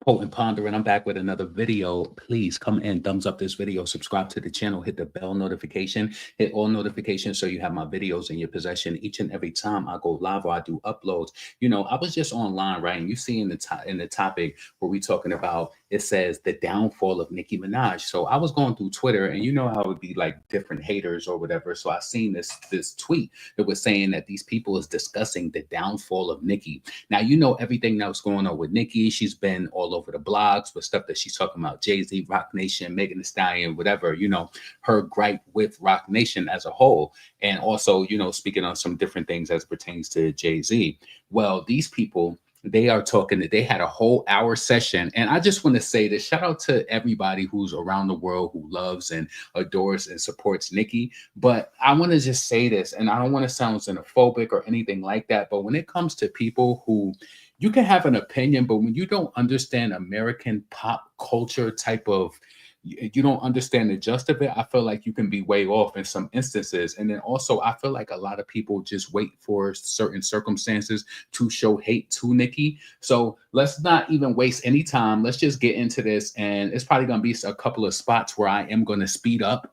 Potent Pondering. I'm back with another video. Please come in, thumbs up this video, subscribe to the channel, hit the bell notification, hit all notifications so you have my videos in your possession each and every time I go live or I do uploads. You know, I was just online, right? And you see in the topic where we talking about, it says the downfall of Nicki Minaj. So I was going through Twitter, and you know how it would be like different haters or whatever. So I seen this tweet that was saying that these people is discussing the downfall of Nicki. Now, you know everything that was going on with Nicki. She's been all over the blogs with stuff that she's talking about Jay-Z, Rock Nation, Megan Thee Stallion, whatever, you know, her gripe with Rock Nation as a whole. And also, you know, speaking on some different things as pertains to Jay-Z. Well, these people, they are talking that they had a whole hour session. And I just want to say this, shout out to everybody who's around the world who loves and adores and supports Nicki. But I want to just say this, and I don't want to sound xenophobic or anything like that. But when it comes to people who, you can have an opinion, but when you don't understand American pop culture type of, you don't understand the gist of it, I feel like you can be way off in some instances. And then also, I feel like a lot of people just wait for certain circumstances to show hate to Nicki. So let's not even waste any time. Let's just get into this. And it's probably going to be a couple of spots where I am going to speed up.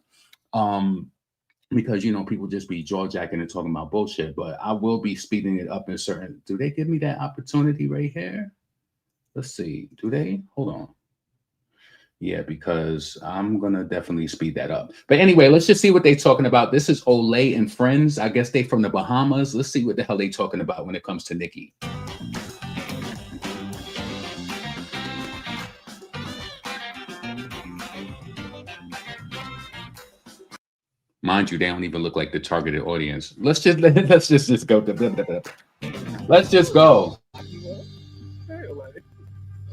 Because, you know, people just be jaw jacking and talking about bullshit, but I will be speeding it up in certain. Do they give me that opportunity right here? Let's see. Do they? Hold on. Yeah, because I'm going to definitely speed that up. But anyway, let's just see what they're talking about. This is Olay and friends. I guess they from the Bahamas. Let's see what the hell they talking about when it comes to Nicki. Mind you, they don't even look like the targeted audience. Let's just go. Let's just go.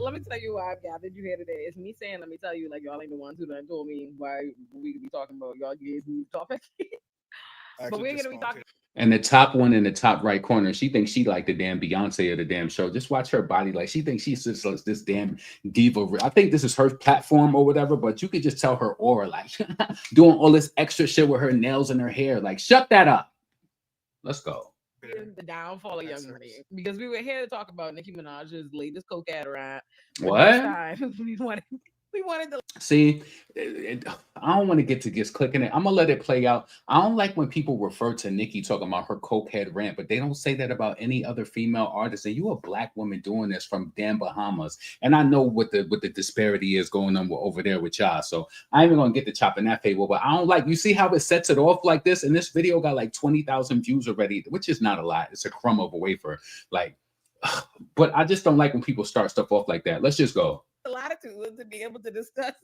Let me tell you why I've gathered you here today. It's me saying, let me tell you, like, y'all ain't the ones who done told me why we could be talking about. Y'all gave me topic. But we're gonna be talking. And the top one in the top right corner, she thinks she like the damn Beyonce of the damn show. Just watch her body. Like, she thinks she's just like this damn diva. I think this is her platform or whatever, but you could just tell her aura, like doing all this extra shit with her nails and her hair. Like, shut that up. Let's go. The downfall of Young Money, because we were here to talk about Nicki Minaj's latest cocaine rant. What? We wanted to see. I don't want to get clicking it. I'm gonna let it play out. I don't like when people refer to Nicki talking about her cokehead rant, but they don't say that about any other female artist. And you a black woman doing this from damn Bahamas, and I know what the disparity is going on over there with y'all. So I ain't even gonna get to chopping that table. But I don't like, you see how it sets it off like this, and this video got like 20,000 views already, which is not a lot. It's a crumb of a wafer, like. But I just don't like when people start stuff off like that. Let's just go. Latitude to be able to discuss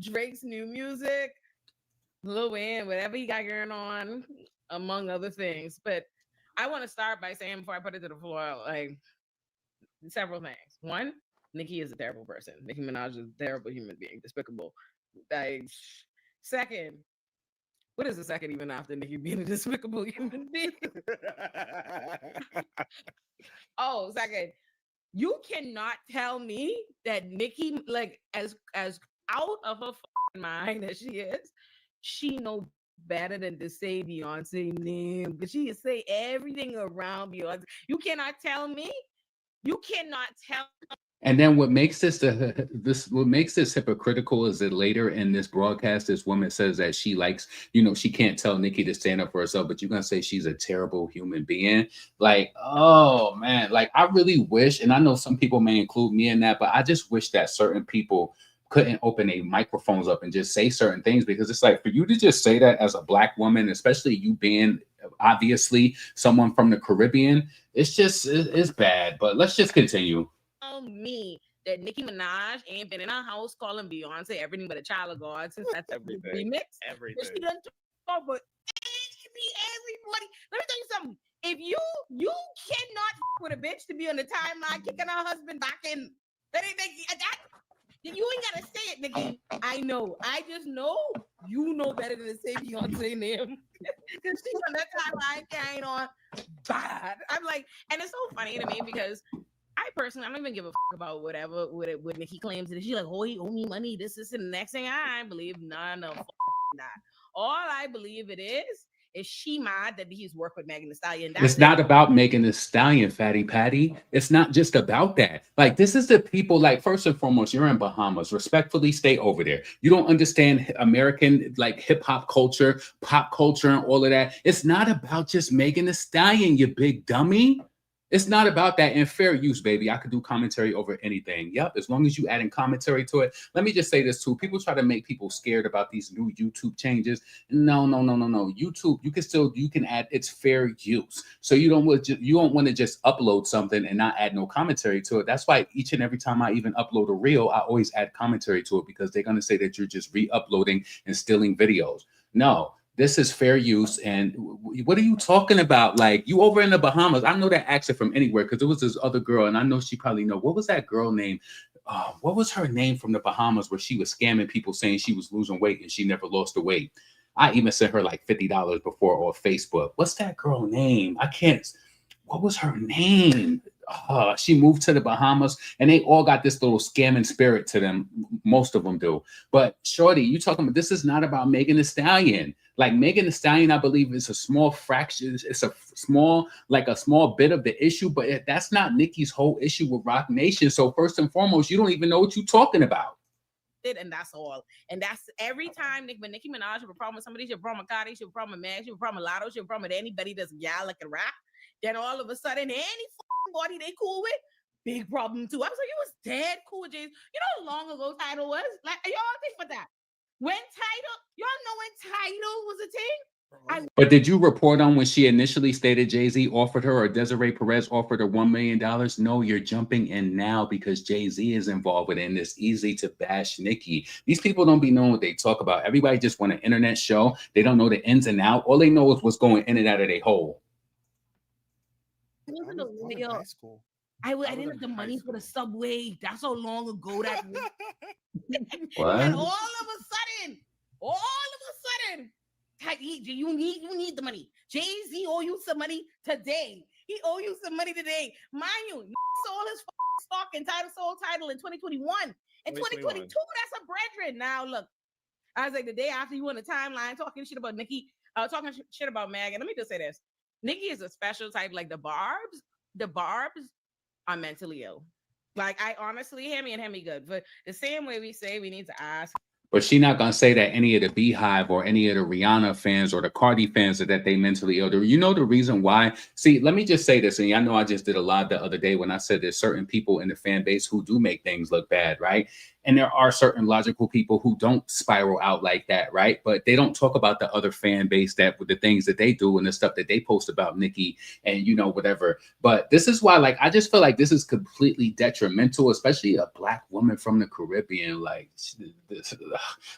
Drake's new music, Lil Wayne, whatever he got going on, among other things. But I want to start by saying, before I put it to the floor, like, several things. One, Nicki is a terrible person. Nicki Minaj is a terrible human being, despicable. Like, second, what is the second even after Nicki being a despicable human being? Oh, second. You cannot tell me that Nicki, like, as out of her mind as she is, she know better than to say Beyonce name. But she can say everything around Beyonce. You cannot tell me. You cannot tell. And then what makes this hypocritical is that later in this broadcast, this woman says that she likes, you know, she can't tell Nicki to stand up for herself, but you're gonna say she's a terrible human being. Like, oh man, like, I really wish, and I know some people may include me in that, but I just wish that certain people couldn't open their microphones up and just say certain things, because it's like, for you to just say that as a black woman, especially you being obviously someone from the Caribbean, it's bad. But let's just continue. Me that Nicki Minaj ain't been in our house calling Beyonce everything but a child of God since that's everything. Remix. Everything. She done talk about everybody. Let me tell you something. If you cannot with a bitch to be on the timeline kicking her husband back in, that you ain't gotta say it, Nicki. I know. I just know you know better than to say Beyonce name. Because she's on that timeline carrying on bad. I'm like, and it's so funny to me because I personally, I don't even give a fuck about whatever what Nicki claims. She's like, oh, he owe me money. This and the next thing. I believe none of that. All I believe it is Is she mad that he's worked with Megan Thee Stallion? It's not about Megan Thee Stallion, Fatty Patty. It's not just about that. Like, this is the people, like, first and foremost, you're in Bahamas. Respectfully, stay over there. You don't understand American, like, hip-hop culture, pop culture, and all of that. It's not about just Megan Thee Stallion, you big dummy. It's not about that. And fair use, baby. I could do commentary over anything. Yep, as long as you add in commentary to it. Let me just say this too. People try to make people scared about these new YouTube changes. No. YouTube, you can add, it's fair use. So you don't want to just upload something and not add no commentary to it. That's why each and every time I even upload a reel, I always add commentary to it, because they're gonna say that you're just re-uploading and stealing videos. No. This is fair use. And what are you talking about? Like, you over in the Bahamas. I know that accent from anywhere, because there was this other girl, and I know she probably know. What was that girl name? What was her name from the Bahamas, where she was scamming people saying she was losing weight and she never lost the weight? I even sent her like $50 before on Facebook. What's that girl name? I can't. What was her name? She moved to the Bahamas, and they all got this little scamming spirit to them. Most of them do. But shorty, you talking about, this is not about Megan Thee Stallion. Like, Megan Thee Stallion, I believe, is a small fraction. It's a small bit of the issue, but that's not Nicki's whole issue with Roc Nation. So first and foremost, you don't even know what you're talking about. And that's all. And that's every time when Nicki Minaj have a problem with somebody, she have a problem with Cardi, she have a problem with Meg, she have a problem with Lotto, she have a problem with anybody that's gal like a rap. Then all of a sudden, any body they cool with, big problem too. I was like, it was dead cool with Jay. You know how long ago Tidal was? Like, y'all think about that. When Tidal, y'all know when Tidal was a thing? But did you report on when she initially stated Jay-Z offered her, or Desiree Perez offered her $1 million? No, you're jumping in now because Jay-Z is involved with it, and it's easy to bash Nicki. These people don't be knowing what they talk about. Everybody just want an internet show. They don't know the ins and outs. All they know is what's going in and out of their hole. I didn't have the money for the subway. That's how long ago that was. What? And all of a sudden, you need the money. Jay-Z owe you some money today. He owe you some money today. Mind you, sold his stock and Tidal in 2021. In 2022, that's a brethren. Now look, I was like, the day after you on the timeline talking shit about Nicki, talking shit about Megan. Let me just say this. Nicki is a special type, like the Barbs are mentally ill. Like, I honestly, Hemi and Hemi good. But the same way we say we need to ask. But she's not going to say that any of the Beehive or any of the Rihanna fans or the Cardi fans that they mentally ill. You know the reason why? See, let me just say this. And I know I just did a live the other day when I said there's certain people in the fan base who do make things look bad, right? And there are certain logical people who don't spiral out like that, right? But they don't talk about the other fan base, that with the things that they do and the stuff that they post about Nicki and, you know, whatever. But this is why, like, I just feel like this is completely detrimental, especially a Black woman from the Caribbean. Like,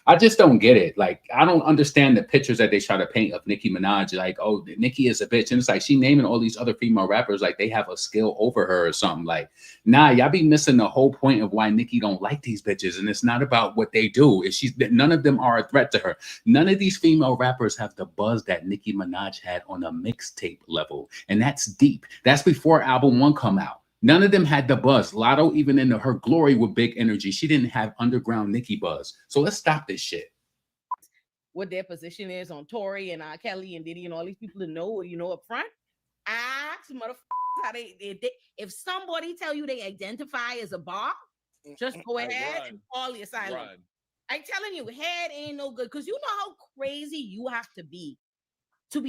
I just don't get it. Like, I don't understand the pictures that they try to paint of Nicki Minaj. Like, oh, Nicki is a bitch. And it's like she naming all these other female rappers like they have a skill over her or something. Like, nah, y'all be missing the whole point of why Nicki don't like these bitches. And it's not about what they do. None of them are a threat to her. None of these female rappers have the buzz that Nicki Minaj had on a mixtape level. And that's deep. That's before album 1 come out. None of them had the buzz. Lotto, even in her glory with big energy, she didn't have underground Nicki buzz. So let's stop this shit. What their position is on Tory and Kelly and Diddy and all these people to know, you know, up front. Ask motherfuckers how they if somebody tell you they identify as a bar, just go ahead and call the asylum. I'm telling you, head ain't no good, because you know how crazy you have to be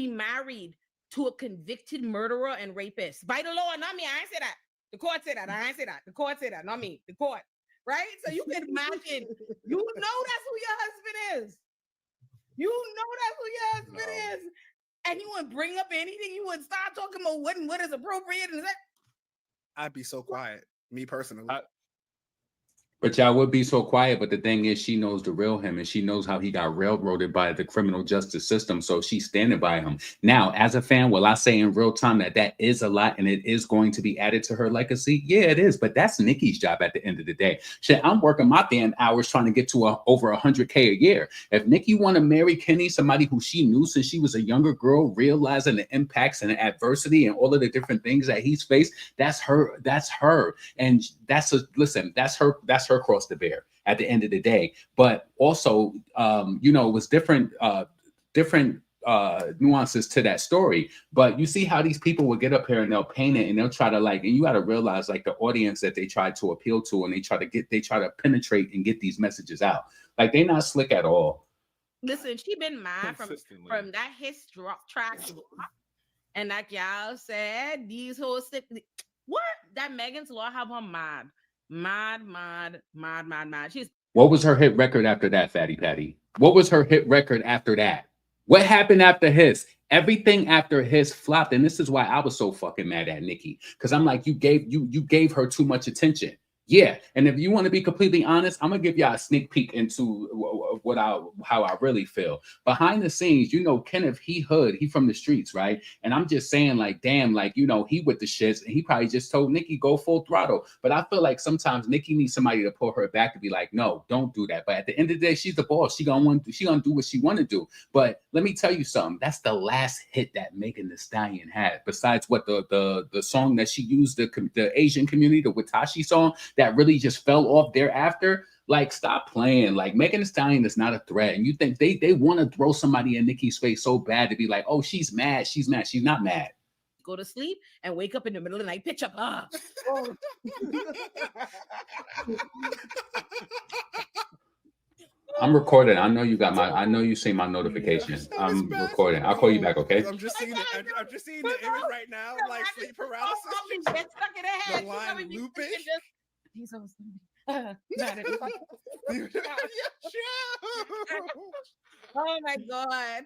married to a convicted murderer and rapist. By the law, not me. I ain't say that. The court said that. I ain't say that. The court said that, not me. The court. Right? So you can imagine, you know that's who your husband is. You know that's who your husband is. And you wouldn't bring up anything. You wouldn't start talking about what is appropriate. And that. I'd be so quiet, me personally. But y'all would be so quiet. But the thing is, she knows the real him, and she knows how he got railroaded by the criminal justice system. So she's standing by him. Now, as a fan, will I say in real time that is a lot and it is going to be added to her legacy? Yeah, it is. But that's Nicki's job at the end of the day. Shit, I'm working my damn hours trying to get to over 100K a year. If Nicki want to marry Kenny, somebody who she knew since she was a younger girl, realizing the impacts and the adversity and all of the different things that he's faced, that's her. That's her. And that's her cross to bear at the end of the day. But also, you know, it was different nuances to that story. But you see how these people will get up here and they'll paint it and they'll try to like, and you got to realize like the audience that they try to appeal to, and they try to penetrate and get these messages out. Like they're not slick at all. Listen, she been mad from that his track, and like y'all said, these whole what that Megan's Law have her mad. She's What was her hit record after that, Fatty Patty? What was her hit record after that? What happened after his? Everything after his flopped, and this is why I was so fucking mad at Nicki, because I'm like, you gave her too much attention. Yeah, and if you want to be completely honest, I'm gonna give y'all a sneak peek into how I really feel behind the scenes. You know, Kenneth, he from the streets, right? And I'm just saying, like, damn, like, you know, he with the shits, and he probably just told Nicki go full throttle. But I feel like sometimes Nicki needs somebody to pull her back to be like, no, don't do that. But at the end of the day, she's the boss. She gonna do what she want to do. But let me tell you something. That's the last hit that Megan Thee Stallion had. Besides what the song that she used, the Asian community, the Watashi song, that really just fell off thereafter. Like, stop playing. Like, Megan Thee Stallion is not a threat. And you think they want to throw somebody in Nicki's face so bad to be like, oh, she's mad. She's not mad. Go to sleep and wake up in the middle of the night, pitch up. I'm recording. I know you see my notification. I'm recording. I'll call you back, okay? I'm just seeing the image right now, like sleep paralysis. Get stuck in the head. The line looping. He's so oh my God.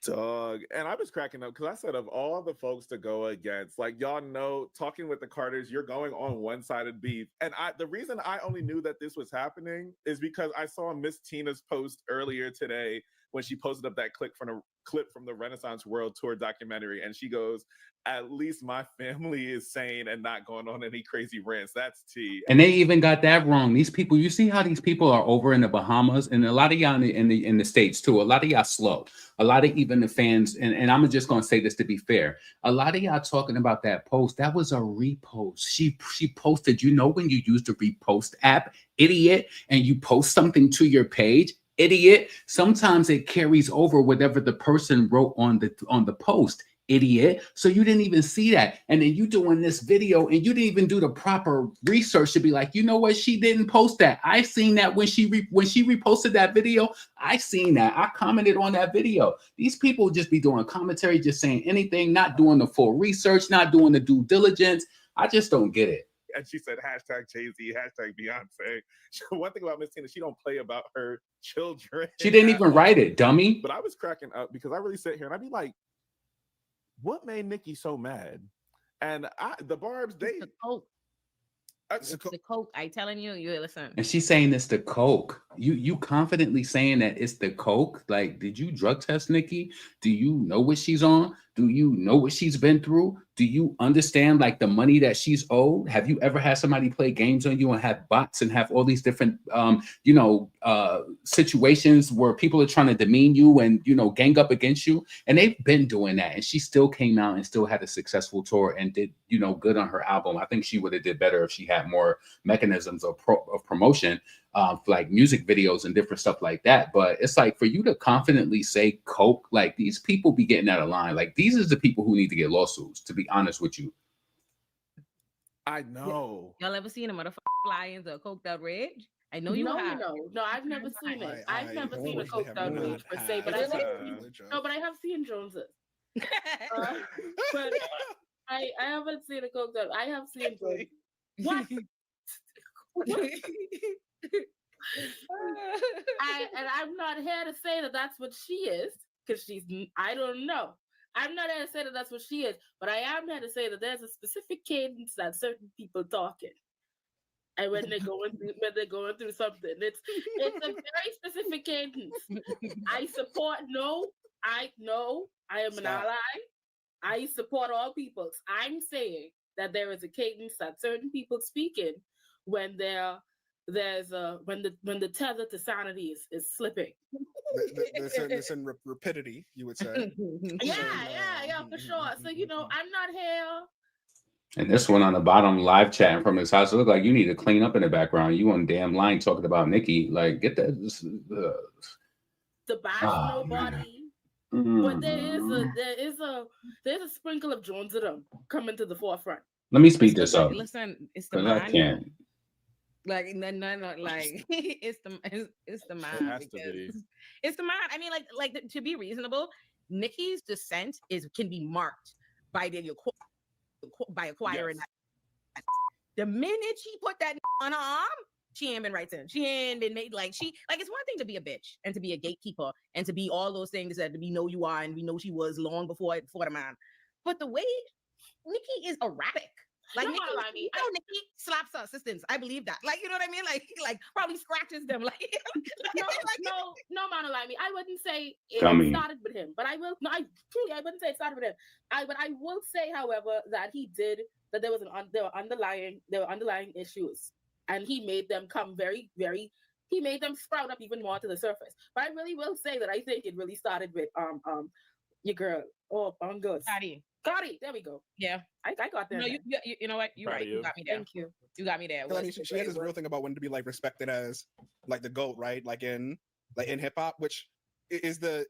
Dog. And I was cracking up because I said of all the folks to go against, like, y'all know, talking with the Carters, you're going on one-sided beef. And the reason I only knew that this was happening is because I saw Miss Tina's post earlier today when she posted up that clip from the Renaissance World Tour documentary, and she goes, at least my family is sane and not going on any crazy rants. That's tea. And they even got that wrong. These people, you see how these people are over in the Bahamas, and a lot of y'all in the States too. A lot of y'all slow. A lot of even the fans, and I'm just gonna say this to be fair. A lot of y'all talking about that post. That was a repost. She posted. You know when you use the repost app, idiot, and you post something to your page, idiot. Sometimes it carries over whatever the person wrote on the post, idiot. So you didn't even see that. And then you doing this video and you didn't even do the proper research to be like, you know what? She didn't post that. I seen that when she reposted that video. I seen that. I commented on that video. These people just be doing commentary, just saying anything, not doing the full research, not doing the due diligence. I just don't get it. And she said hashtag Jay-Z, hashtag Beyonce. One thing about Miss Tina, she don't play about her children. She didn't even write it, dummy. But I was cracking up because I really sit here and I'd be like, what made Nicki so mad? And the Barbs, the coke. It's the coke. I telling you, listen. And she's saying it's the coke. You confidently saying that it's the coke? Like, did you drug test Nicki? Do you know what she's on? Do you know what she's been through? Do you understand like the money that she's owed? Have you ever had somebody play games on you and have bots and have all these different situations where people are trying to demean you and gang up against you? And they've been doing that. And she still came out and still had a successful tour and did good on her album. I think she would have did better if she had more mechanisms of promotion, like music videos and different stuff like that. But it's like for you to confidently say coke, like these people be getting out of line. Like these are the people who need to get lawsuits, to be honest with you. I know. Y'all ever seen a motherfucker fly into a coked out ridge? I know you have. No, I've never seen it. I've never seen a coked out ridge per se, but I have seen Joneses. But I haven't seen a coked out. I have seen Joneses. What? I'm not here to say that that's what she is, because I don't know. I'm not here to say that that's what she is, but I am here to say that there's a specific cadence that certain people talking, and when they're going through something, it's a very specific cadence. I support. I am an ally. I support all peoples. I'm saying that there is a cadence that certain people speaking when when the tether to sanity is slipping. There's in rapidity, you would say. Yeah, for sure. So I'm not here. And this one on the bottom live chatting from his house. It look like you need to clean up in the background. You on damn line talking about Nicki. Like, get that. to bash nobody. But there's a sprinkle of Jonesdom coming to the forefront. Let me speed this up. Listen, it's the I mind. can't. Like no, like it's the mind. It's the mind. I mean, like to be reasonable, Nicki's descent can be marked by acquiring. Yes. The minute she put that on her arm, she ain't been right since. She ain't been made it's one thing to be a bitch and to be a gatekeeper and to be all those things that we know you are and we know she was long before the man. But the way Nicki is erratic. Like Nicki slaps her assistants. I believe that. Like, you know what I mean? Like probably scratches them. Like no man will lie me. I wouldn't say it started with him, but I wouldn't say it started with him. But I will say, however, that there were underlying issues, and he made them come he made them sprout up even more to the surface. But I really will say that I think it really started with your girl. Cardi, there we go. Yeah, I got there. No, you know what? You're right. You got me there. Thank you. You got me there. I mean, she has this real thing about wanting to be like respected as like the GOAT, right? Like in hip hop, which is the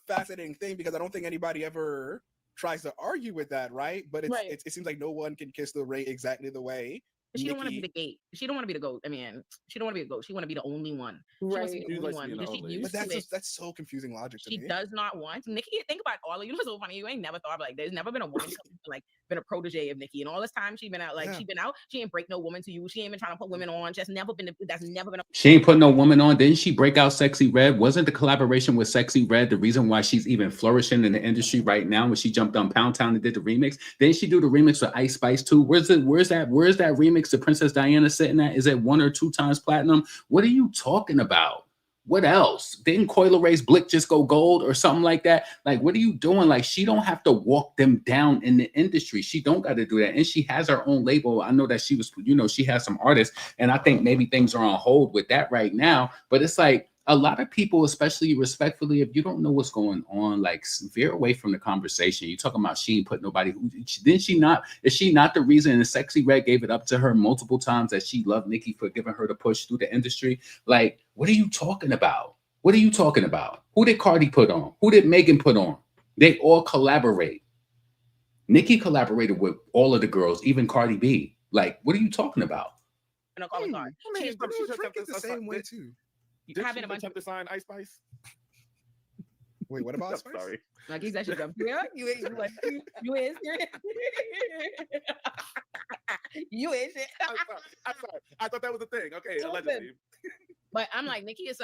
fascinating thing, because I don't think anybody ever tries to argue with that, right? But it seems like no one can kiss the ring exactly the way. She don't want to be the gate. She don't want to be the GOAT. I mean, she don't want to be the GOAT. She want to be the only one. Right. She wants to be the only one because she used to it. That's so confusing logic to me. She does not want Nicki. Think about all of you. It's so funny. You ain't never thought like there's never been a woman been a protege of Nicki, and all this time she been out. She ain't break no woman to you. She ain't been trying to put women on. That's never been. She ain't put no woman on. Didn't she break out Sexy Red? Wasn't the collaboration with Sexy Red the reason why she's even flourishing in the industry right now? When she jumped on Pound Town and did the remix, didn't she do the remix with Ice Spice too? Where's that remix to Princess Diana sitting at? Is it 1 or 2 times platinum? What are you talking about? What else? Didn't Coil Ray's Blick just go gold or something like that? Like, what are you doing? Like, she don't have to walk them down in the industry. She don't got to do that. And she has her own label. I know that she has some artists, and I think maybe things are on hold with that right now. But it's like, a lot of people, especially respectfully, if you don't know what's going on, like, veer away from the conversation. You talking about she ain't put nobody. Is she not the reason? And Sexy Red gave it up to her multiple times that she loved Nicki for giving her the push through the industry. Like, what are you talking about? What are you talking about? Who did Cardi put on? Who did Megan put on? They all collaborate. Nicki collaborated with all of the girls, even Cardi B. Like, what are you talking about? She's the same way too. Did she attempt to sign Ice Spice? Wait, what about Ice Spice? Sorry. Like, he's actually you ain't serious. You ain't shit. I'm sorry. I thought that was a thing. Okay, allegedly. But I'm like, Nicki is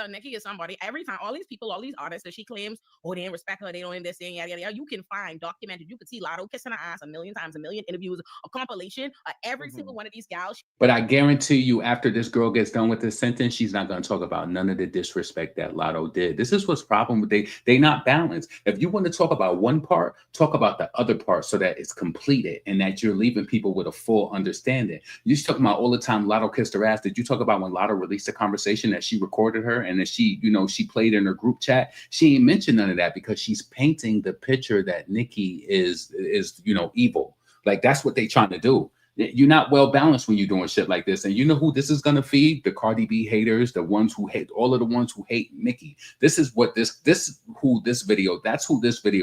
somebody. Every time, all these people, all these artists that she claims, they didn't respect her, they don't understand, yada yada yada. You can find documented. You could see Lotto kissing her ass a million times, a million interviews, a compilation of every single one of these gals. But I guarantee you, after this girl gets done with this sentence, she's not going to talk about none of the disrespect that Lotto did. This is what's problem with they not balanced. If you want to talk about one part, talk about the other part so that it's completed and that you're leaving people with a full understanding. You just talking about all the time Lotto kissed her ass. Did you talk about when Lotto released a conversation that she recorded her and that she played in her group chat? She ain't mentioned none of that because she's painting the picture that Nicki is evil. Like, that's what they trying to do. You're not well balanced when you're doing shit like this. And you know who this is gonna feed? The Cardi B haters, the ones who hate, all of the ones who hate Nicki. That's who this video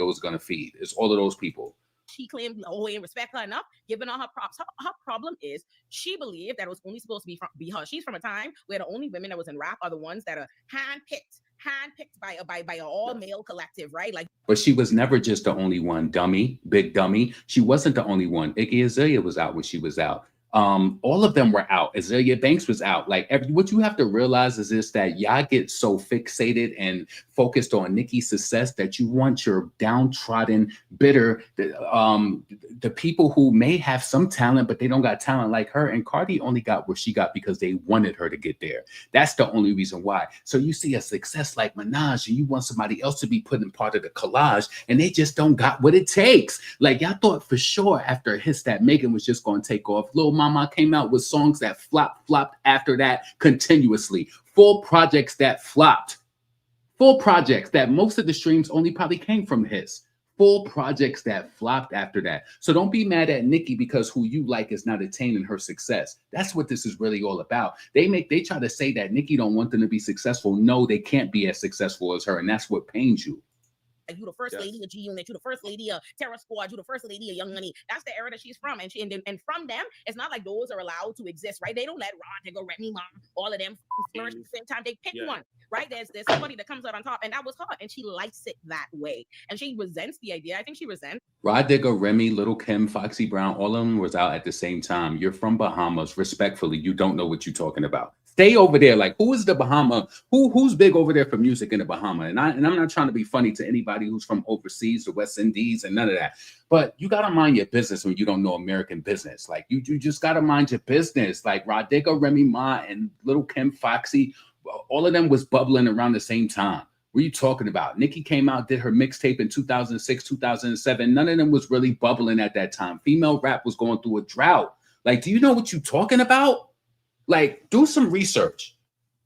is gonna feed. It's all of those people. She claimed ain't respect her enough, giving her props. Her problem is she believed that it was only supposed to be her. She's from a time where the only women that was in rap are the ones that are handpicked by an all-male collective, right? Like, but she was never just the only one, dummy, big dummy. She wasn't the only one. Iggy Azalea was out when she was out. All of them were out. Azalea Banks was out. Like, what you have to realize is this, that y'all get so fixated and focused on Nicki's success that you want your downtrodden, bitter, the people who may have some talent, but they don't got talent like her. And Cardi only got where she got because they wanted her to get there. That's the only reason why. So you see a success like Minaj and you want somebody else to be put in part of the collage and they just don't got what it takes. Like, y'all thought for sure after it hits that Megan was just going to take off. Lil Mama came out with songs that flopped after that continuously. Full projects that flopped. Full projects that most of the streams only probably came from his. full projects that flopped after that. So don't be mad at Nicki because who you like is not attaining her success. That's what this is really all about. They try to say that Nicki don't want them to be successful. No, they can't be as successful as her, and that's what pains you. You the first lady of G Unit, you the first lady of Terror Squad, you the first lady of Young Money. That's the era that she's from, and from them, it's not like those are allowed to exist, right? They don't let Rod, Digga, Remy Ma, all of them flourish at the same time. They pick one, right? There's somebody that comes out on top, and that was her, and she likes it that way, and she resents the idea. I think she resents. Rod Digga, Remy, Little Kim, Foxy Brown, all of them was out at the same time. You're from Bahamas. Respectfully, you don't know what you're talking about. Stay over there. Like, who is the Bahama? Who's big over there for music in the Bahama? And I'm not trying to be funny to anybody who's from overseas, the West Indies, and none of that. But you gotta mind your business when you don't know American business. Like, you just gotta mind your business. Like Rod Digga, Remy Ma, and Little Kim, Foxy, all of them was bubbling around the same time. What are you talking about? Nicki came out, did her mixtape in 2006, 2007. None of them was really bubbling at that time. Female rap was going through a drought. Like, do you know what you're talking about? Like, do some research.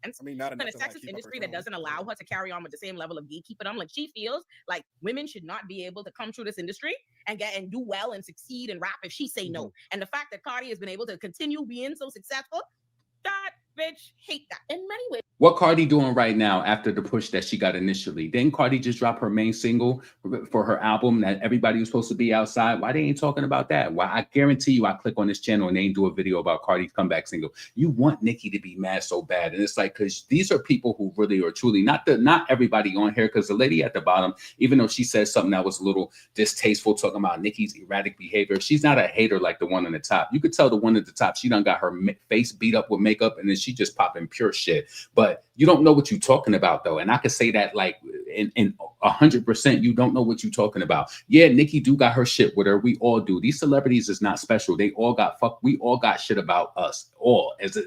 And I mean, not in a sexist industry that doesn't allow her to carry on with the same level of gatekeeping. Like, she feels like women should not be able to come through this industry and do well and succeed and rap if she say no. And the fact that Cardi has been able to continue being so successful, that bitch hate that in many ways. What Cardi doing right now after the push that she got initially? Didn't Cardi just drop her main single for her album that everybody was supposed to be outside? Why they ain't talking about that? Why? I guarantee you I click on this channel and they ain't do a video about Cardi's comeback single. You want Nicki to be mad so bad. And it's like, because these are people who really are truly, not everybody on here, because the lady at the bottom, even though she said something that was a little distasteful, talking about Nicki's erratic behavior, she's not a hater like the one on the top. You could tell the one at the top, she done got her face beat up with makeup and then she just popping pure shit. But you don't know what you're talking about, though. And I could say that like in 100%, you don't know what you're talking about. Yeah, Nicki do got her shit with her. We all do. These celebrities is not special. They all got we all got shit about us, all as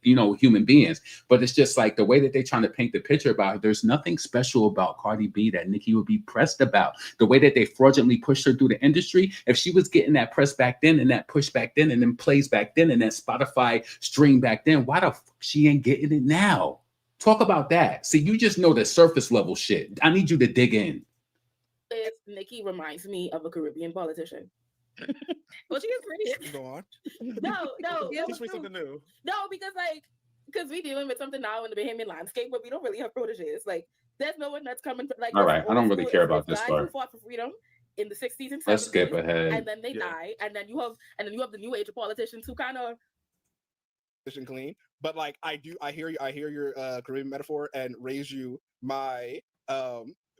you know, human beings. But it's just like the way that they're trying to paint the picture about her. There's nothing special about Cardi B that Nicki would be pressed about. The way that they fraudulently pushed her through the industry, if she was getting that press back then and that push back then and then plays back then and that Spotify stream back then, why the fuck she ain't getting it now? Talk about that. See, you just know the surface level shit. I need you to dig in. Nicki reminds me of a Caribbean politician. Well, she is pretty. Go on. No, Teach me something new. No, because we dealing with something now in the Bahamian landscape, but we don't really have proteges. Like, there's no one that's coming. Like, all right, I don't really care about this part. Who fought for freedom in the 60s and 70s. Let's skip ahead. And then they die, and then you have the new age of politicians who kind of clean. But like, I hear your Caribbean metaphor and raise you my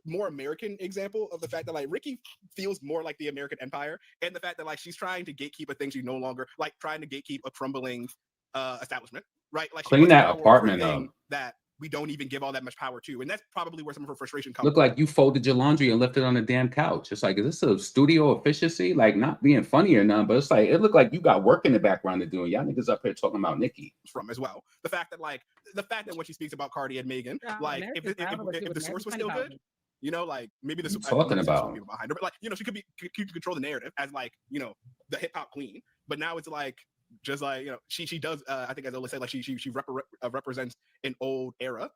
more American example of the fact that like Ricky feels more like the American empire, and the fact that like she's trying to gatekeep a thing she no longer like, trying to gatekeep a crumbling establishment, right? Like, clean that apartment up. That we don't even give all that much power to, and that's probably where some of her frustration comes. Look like you folded your laundry and left it on the damn couch. It's like, is this a studio efficiency? Like, not being funny or none, but it's like, it looked like you got work in the background to do, and y'all niggas up here talking about Nicki. From as well, the fact that when she speaks about Cardi and Megan, like if the source was still good, you know, like maybe the talking about behind her, but like, you know, she could control the narrative as like, you know, the hip hop queen, but now it's like, just like, you know, she does I think, as Olay said, like she represents an old era.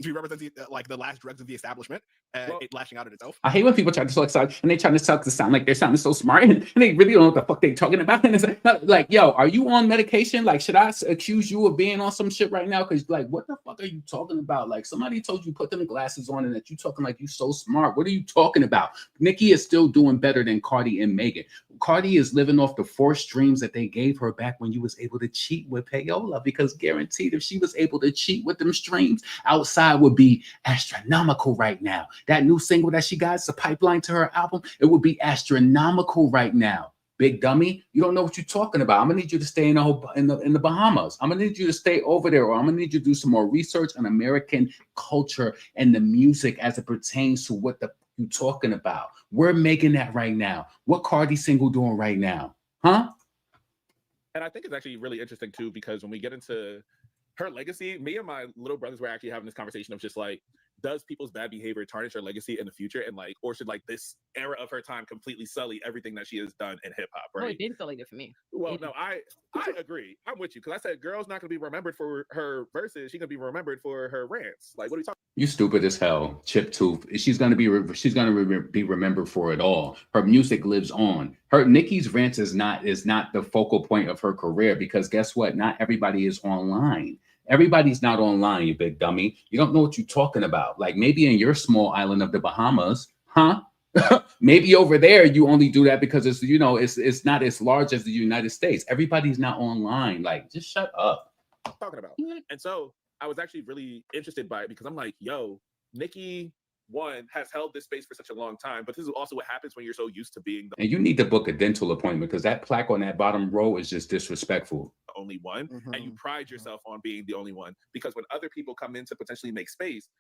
She represents the last dregs of the establishment, and it lashing out at itself. I hate when people try to talk and they try to talk to sound like they're sounding so smart and they really don't know what the fuck they're talking about. And it's like, yo, are you on medication? Like, should I accuse you of being on some shit right now? Because like, what the fuck are you talking about? Like, somebody told you put them glasses on and that you talking like you so smart. What are you talking about? Nicki is still doing better than Cardi and Megan. Cardi is living off the 4 streams that they gave her back when you was able to cheat with payola, because guaranteed if she was able to cheat with them streams, outside would be astronomical right now. That new single that she got, it's a pipeline to her album, it would be astronomical right now. Big dummy, you don't know what you're talking about. I'm gonna need you to stay in the Bahamas. I'm gonna need you to stay over there, or I'm gonna need you to do some more research on American culture and the music as it pertains to what you're talking about. We're making that right now. What Cardi single doing right now? Huh? And I think it's actually really interesting too, because when we get into her legacy, me and my little brothers were actually having this conversation of just like, does people's bad behavior tarnish her legacy in the future, and like, or should like this era of her time completely sully everything that she has done in hip hop? Right? No, it didn't sully it for me. Well, no, I agree. I'm with you because I said girl's not going to be remembered for her verses. She's going to be remembered for her rants. Like, what are you talking? You stupid as hell, Chip Tooth. She's gonna be remembered for it all. Her music lives on. Her Nicki's rants is not the focal point of her career, because guess what? Not everybody is online. Everybody's not online, you big dummy. You don't know what you're talking about. Like maybe in your small island of the Bahamas, huh? Maybe over there you only do that because it's, you know, it's not as large as the United States. Everybody's not online. Like just shut up. Talking about. And so I was actually really interested by it because I'm like, yo, Nicki, one, has held this space for such a long time, but this is also what happens when you're so used to being the and you need to book a dental appointment because that plaque on that bottom row is just disrespectful. Only one, and you pride yourself on being the only one, because when other people come in to potentially make space,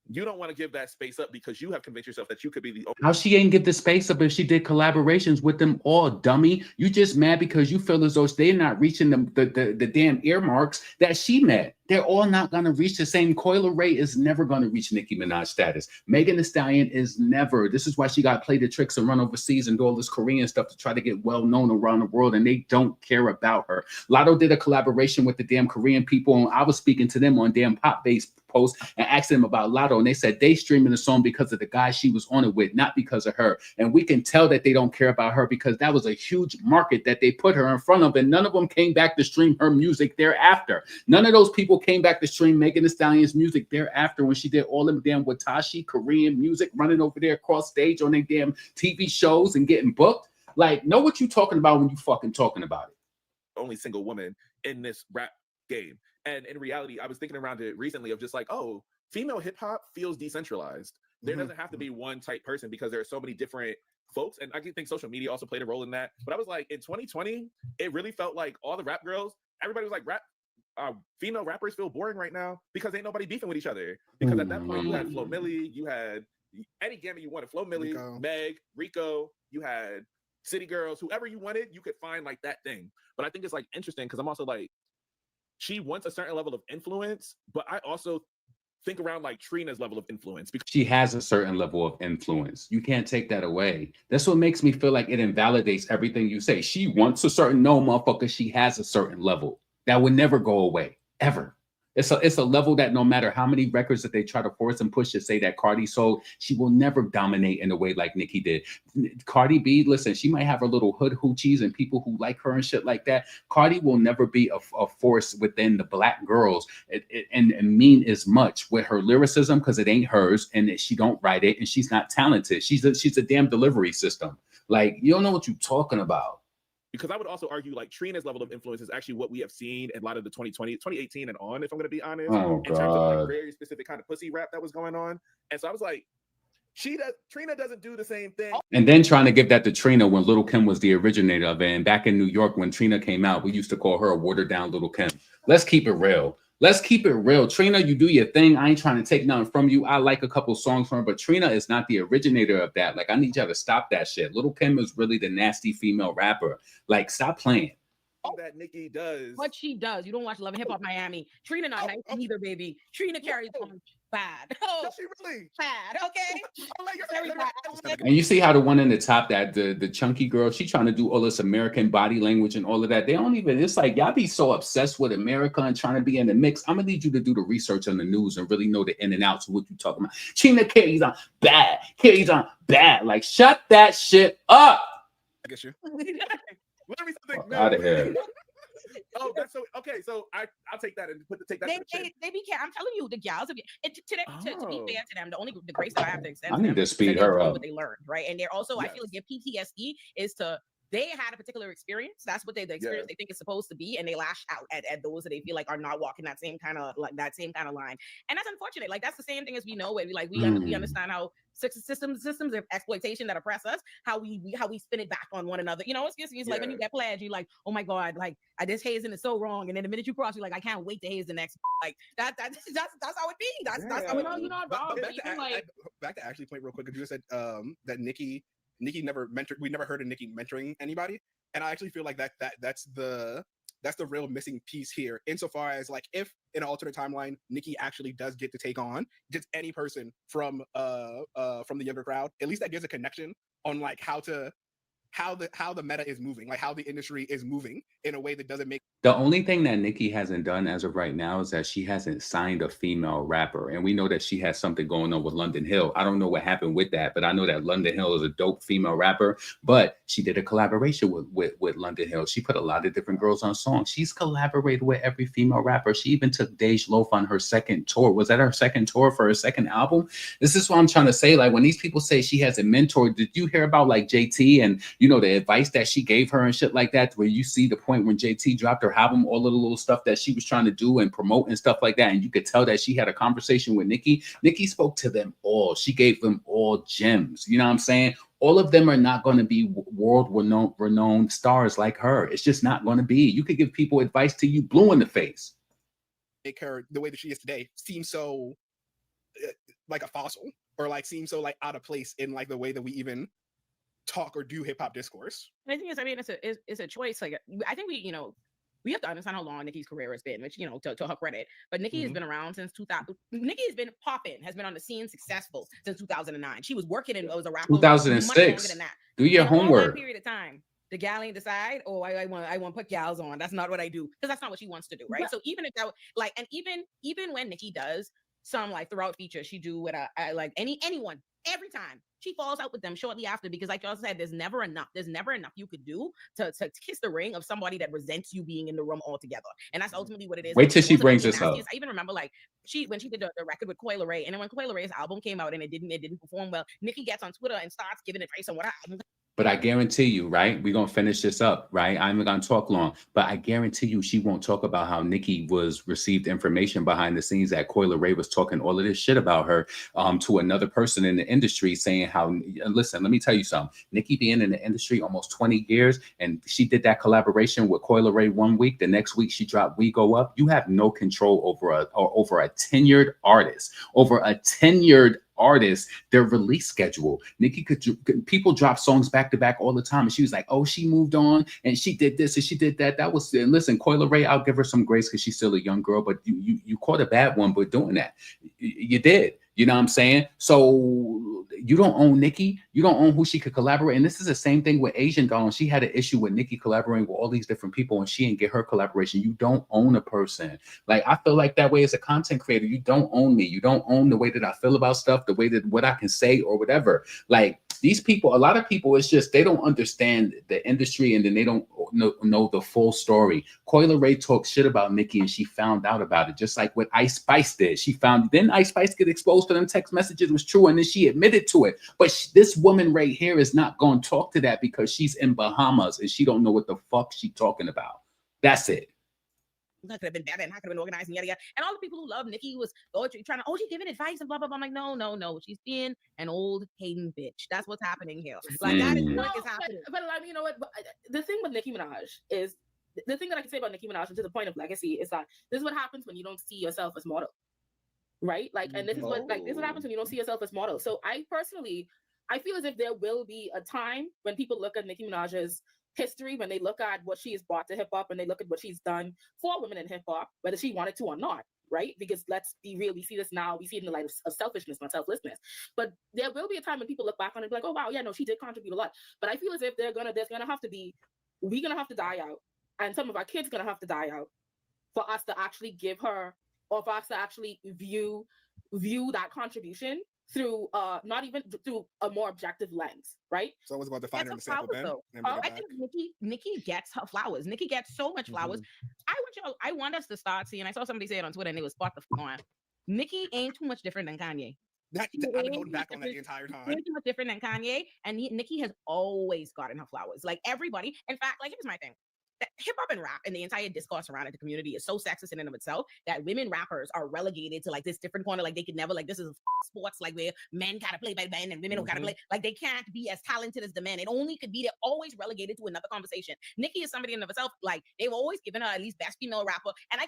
you don't want to give that space up because you have convinced yourself that you could be the only. How she ain't give the space up if she did collaborations with them all, dummy? You just mad because you feel as though they're not reaching the damn earmarks that she met. They're all not going to reach the same. Coil Ray is never going to reach Nicki Minaj status. Megan Thee Stallion is never. This is why she got to play the tricks and run overseas and do all this Korean stuff to try to get well known around the world, and they don't care about her. Lotto did a collaboration with the damn Korean people, and I was speaking to them on damn pop-based post and asking them about Lotto, and they said they streaming the song because of the guy she was on it with, not because of her. And we can tell that they don't care about her because that was a huge market that they put her in front of, and none of them came back to stream her music thereafter. None of those people came back to stream Megan Thee Stallion's music thereafter when she did all them damn Watashi Korean music, running over there across stage on their damn TV shows and getting booked. Like, know what you talking about when you fucking talking about it. Only single woman in this rap game. And in reality, I was thinking around it recently of just like, oh, female hip hop feels decentralized. There doesn't have to be one type person because there are so many different folks. And I think social media also played a role in that. But I was like, in 2020, it really felt like all the rap girls, everybody was like, female rappers feel boring right now because ain't nobody beefing with each other. Because at that point, you had Flo Milli, you had any gamut you wanted. Flo Milli, Rico. Meg, Rico, you had City Girls, whoever you wanted, you could find like that thing. But I think it's like interesting because I'm also like, she wants a certain level of influence, but I also think around like Trina's level of influence because she has a certain level of influence. You can't take that away. That's what makes me feel like it invalidates everything you say. She wants a certain motherfucker. She has a certain level that would never go away, ever. It's a level that no matter how many records that they try to force and push to say that Cardi sold, she will never dominate in a way like Nicki did. Cardi B, listen, she might have her little hood hoochies and people who like her and shit like that. Cardi will never be a force within the black girls and mean as much with her lyricism because it ain't hers and she don't write it and she's not talented. She's a damn delivery system. Like, you don't know what you're talking about. Because I would also argue like Trina's level of influence is actually what we have seen in a lot of the 2018 and on, if I'm going to be honest, in terms of like very specific kind of pussy rap that was going on. And so I was like, Trina doesn't do the same thing. And then trying to give that to Trina when Little Kim was the originator of it. And back in New York, when Trina came out, we used to call her a watered down Little Kim. Let's keep it real. Let's keep it real. Trina, you do your thing. I ain't trying to take nothing from you. I like a couple songs from her, but Trina is not the originator of that. Like, I need y'all to stop that shit. Little Kim is really the nasty female rapper. Like, stop playing. That Nicki does. What she does. You don't watch Love and Hip Hop Miami. Trina not nice either, baby. Trina carries on bad. Oh, does she really? Bad, okay? Very bad. And you see how the one in the top, that the chunky girl, she trying to do all this American body language and all of that. They don't even, it's like, y'all be so obsessed with America and trying to be in the mix. I'm gonna need you to do the research on the news and really know the in and outs of what you're talking about. Trina carries on bad. Carries on bad. Like, shut that shit up. I guess you. Literally something out of here. Oh, that's so okay. So I'll take that and take that. They be care. I'm telling you, the gals to be fair to them, the grace that I have to extend. I need to speed her up. What they learned, right? And they're also, I feel like their PTSD is they had a particular experience. That's what the experience they think is supposed to be, and they lash out at those that they feel like are not walking that same kind of line. And that's unfortunate. Like, that's the same thing as we know. We understand how systems of exploitation that oppress us, how we spin it back on one another. You know, it's like when you get pledged, you're like, oh my God, like this hazing is so wrong. And then the minute you cross, you're like, I can't wait to haze the next. Like that's how it be. That's how it be. Back to Ashley's point real quick, because you said that Nicki never mentored. We never heard of Nicki mentoring anybody, and I actually feel like that's the real missing piece here. Insofar as like if in an alternate timeline, Nicki actually does get to take on just any person from the younger crowd. At least that gives a connection on like how the meta is moving, like how the industry is moving in a way that doesn't make. The only thing that Nicki hasn't done as of right now is that she hasn't signed a female rapper. And we know that she has something going on with London Hill. I don't know what happened with that, but I know that London Hill is a dope female rapper. But she did a collaboration with London Hill. She put a lot of different girls on songs. She's collaborated with every female rapper. She even took Dej Loaf on her second tour. Was that her second tour for her second album? This is what I'm trying to say. Like when these people say she has a mentor, did you hear about like JT and, you know, the advice that she gave her and shit like that, where you see the point when JT dropped her album, all of the little stuff that she was trying to do and promote and stuff like that, and you could tell that she had a conversation with Nicki. Nicki spoke to them all. She gave them all gems. You know what I'm saying? All of them are not going to be world renowned stars like her. It's just not going to be. You could give people advice to you blue in the face. Make her the way that she is today seem so like a fossil, or like seem so like out of place in like the way that we even talk or do hip hop discourse. I think it's a choice. Like I think we have to understand how long Nicki's career has been, which, you know, to her credit. But Nicki has been around since 2000. Nicki has been popping, has been on the scene successful since 2009. She was working and was a rapper 2006. much longer than that. Do your homework. All that period of time, the gal ain't decide, oh, I want to put gals on. That's not what I do, because that's not what she wants to do, right? Yeah. So even if that, like, and even when Nicki does some like throughout features, she do with like anyone. Every time she falls out with them shortly after, because like y'all said, there's never enough you could do to kiss the ring of somebody that resents you being in the room altogether. And that's ultimately what it is. Wait till she brings this up. I even remember like when she did the record with Coi Leray, and then when Coi Leray's album came out and it didn't perform well, Nicki gets on Twitter and starts giving advice on what album. But I guarantee you, right? We're going to finish this up, right? I'm not going to talk long, but I guarantee you she won't talk about how Nicki received information behind the scenes that Coi Leray was talking all of this shit about her to another person in the industry, saying how, listen, let me tell you something. Nicki being in the industry almost 20 years, and she did that collaboration with Coi Leray one week. The next week she dropped We Go Up. You have no control over a tenured artist, their release schedule. Nicki people drop songs back to back all the time, and she was like, oh, she moved on and she did this and she did that. That was, and listen, Coi Leray, I'll give her some grace because she's still a young girl, but you caught a bad one, but doing that, you did. You know what I'm saying? So you don't own Nicki. You don't own who she could collaborate. And this is the same thing with Asian Doll. She had an issue with Nicki collaborating with all these different people, and she didn't get her collaboration. You don't own a person. Like, I feel like that way as a content creator. You don't own me. You don't own the way that I feel about stuff, the way that what I can say or whatever. Like, these people, a lot of people, it's just they don't understand the industry, and then they don't know the full story. Coi Leray talked shit about Nicki, and she found out about it, just like what Ice Spice did. Then Ice Spice get exposed for them text messages was true, and then she admitted to it. But this woman right here is not going to talk to that because she's in Bahamas and she don't know what the fuck she talking about. That's it. That could have been better and I could have been organized and yada yada. And all the people who love Nicki was trying to, she's giving advice and blah blah blah. I'm like, no. She's being an old hating bitch. That's what's happening here. Like that is what is happening. But I mean, you know what? The thing with Nicki Minaj is the thing that I can say about Nicki Minaj, and to the point of legacy, is that this is what happens when you don't see yourself as model, right? Like, and this is what happens when you don't see yourself as model. So I feel as if there will be a time when people look at Nicki Minaj's history, when they look at what she has brought to hip hop and they look at what she's done for women in hip hop, whether she wanted to or not, right? Because let's be real, we see this now, we see it in the light of selfishness, not selflessness. But there will be a time when people look back on it and be like, oh wow, yeah, no, she did contribute a lot. But I feel as if we're gonna have to die out, and some of our kids gonna have to die out for us to actually give her, or for us to actually view that contribution through not even through a more objective lens, right? So I was about to find her in the sample pen. I think Nicki gets her flowers. Nicki gets so much flowers. I want us to start seeing. I saw somebody say it on Twitter, and it was spot the on. Nicki ain't too much different than Kanye. I've been going back on that the entire time. Ain't too much different than Kanye, and Nicki has always gotten her flowers. Like everybody. In fact, like here's my thing. Hip hop and rap and the entire discourse around it, the community is so sexist in and of itself that women rappers are relegated to like this different corner. Like they could never, like, this is sports, like where men gotta play by men and women don't gotta play. Like they can't be as talented as the men. It only could be, they're always relegated to another conversation. Nicki is somebody in and of itself, like they've always given her at least best female rapper. And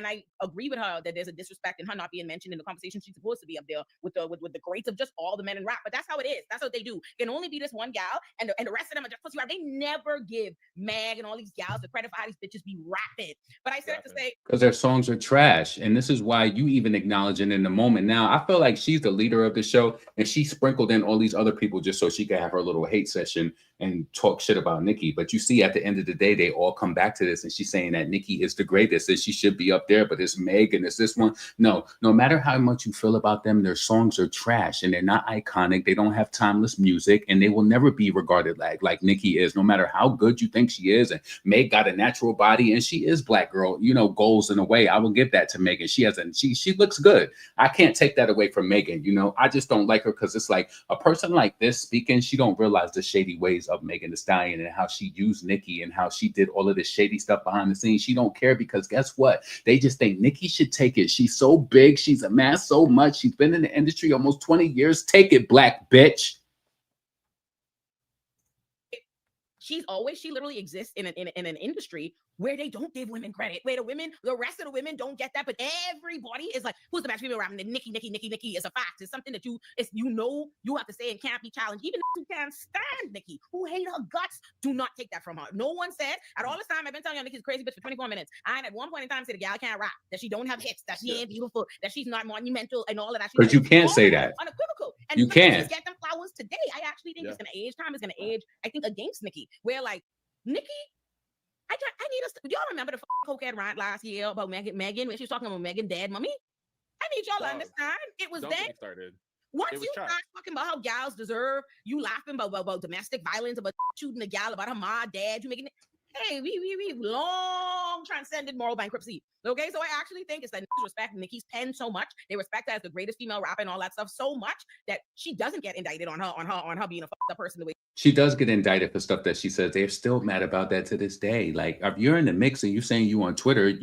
I agree with her that there's a disrespect in her not being mentioned in the conversation. She's supposed to be up there with the greats of just all the men in rap. But that's how it is. That's what they do. It can only be this one gal, and the rest of them are just pussy rap. They never give Meg and all these these gals the credit for how these bitches be rapping. But I said to say, because their songs are trash, and this is why you even acknowledge it in the moment. Now, I feel like she's the leader of the show, and she sprinkled in all these other people just so she could have her little hate session and talk shit about Nicki. But you see, at the end of the day, they all come back to this, and she's saying that Nicki is the greatest, and she should be up there, but it's Meg and it's this one. No matter how much you feel about them, their songs are trash, and they're not iconic. They don't have timeless music, and they will never be regarded like Nicki is, no matter how good you think she is. And Meg got a natural body, and she is black girl, goals in a way. I will give that to Megan. She looks good. I can't take that away from Megan. I just don't like her because it's like a person like this speaking, she don't realize the shady ways of Megan Thee Stallion and how she used Nicki and how she did all of this shady stuff behind the scenes. She don't care because guess what? They just think Nicki should take it. She's so big. She's amassed so much. She's been in the industry almost 20 years. Take it, black bitch. she literally exists in an industry where they don't give women credit, where the rest of the women don't get that, but everybody is like, who's the best female rapper? Nicki is a fact. It's something that you have to say and can't be challenged. Even if you can't stand Nicki, who hate her guts, do not take that from her. No one said, at all this time, I've been telling you Nicki's a crazy bitch for 24 minutes. I ain't at one point in time said the gal can't rap, that she don't have hits, that she ain't beautiful, that she's not monumental and all of that. But you can't say that. Unequivocal. And you can't get them flowers today. I actually think it's gonna age. Time is gonna age, I think, against Nicki, where like Nicki, I need us. Do y'all remember the cokehead rant last year about Megan when she was talking about Megan dead mommy? I need y'all to understand. It was then. Once you start talking about how gals deserve, you laughing about domestic violence, about shooting a gal, about her mom, dad, you making it. Hey, we long transcended moral bankruptcy. Okay, so I actually think it's that niggas respect Nicki's pen so much. They respect her as the greatest female rapper and all that stuff so much that she doesn't get indicted on her being a fucked up person the way she does get indicted for stuff that she says. They're still mad about that to this day. Like, if you're in the mix and you saying you on Twitter,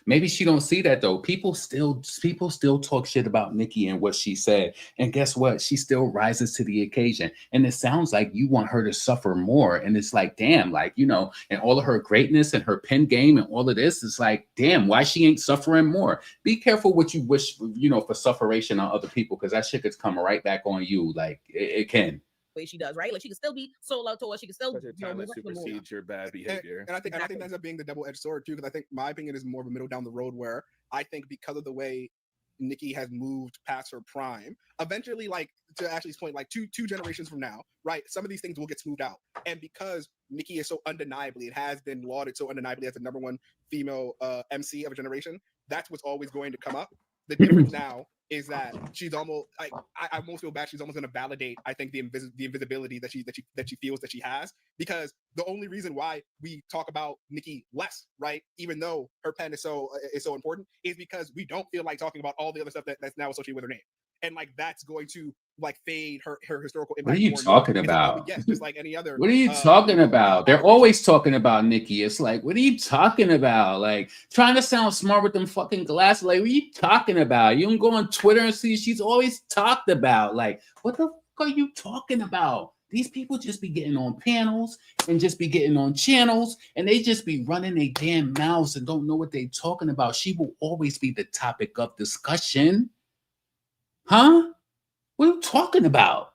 maybe she don't see that though. People still talk shit about Nicki and what she said. And guess what? She still rises to the occasion. And it sounds like you want her to suffer more. And it's like, damn, like, and all of her greatness and her pen game and all of this is like, damn, why she ain't suffering more? Be careful what you wish, for sufferation on other people, because that shit could come right back on you. Like it can. Way she does, right? Like she can still be sold out to her. She can still supersede your bad behavior. And I think that ends up being the double-edged sword too, because I think my opinion is more of a middle down the road where I think because of the way Nicki has moved past her prime, eventually, like to Ashley's point, like two generations from now, right? Some of these things will get smoothed out. And because Nicki is so undeniably, it has been lauded so undeniably as the number one female MC of a generation, that's what's always going to come up. The difference now is that she's almost like I almost feel bad. She's almost going to validate, I think, the invisibility that she feels that she has, because the only reason why we talk about Nicki less, right, even though her pen is so important, is because we don't feel like talking about all the other stuff that's now associated with her name, and like that's going to like fade her historical impact. What are you talking about? Yes, just like any other. What are you talking about? They're always talking about Nicki. It's like, what are you talking about? Like trying to sound smart with them fucking glasses. Like, what are you talking about? You don't go on Twitter and see she's always talked about. Like, what the fuck are you talking about? These people just be getting on panels and just be getting on channels, and they just be running their damn mouths and don't know what they're talking about. She will always be the topic of discussion. Huh? What are you talking about?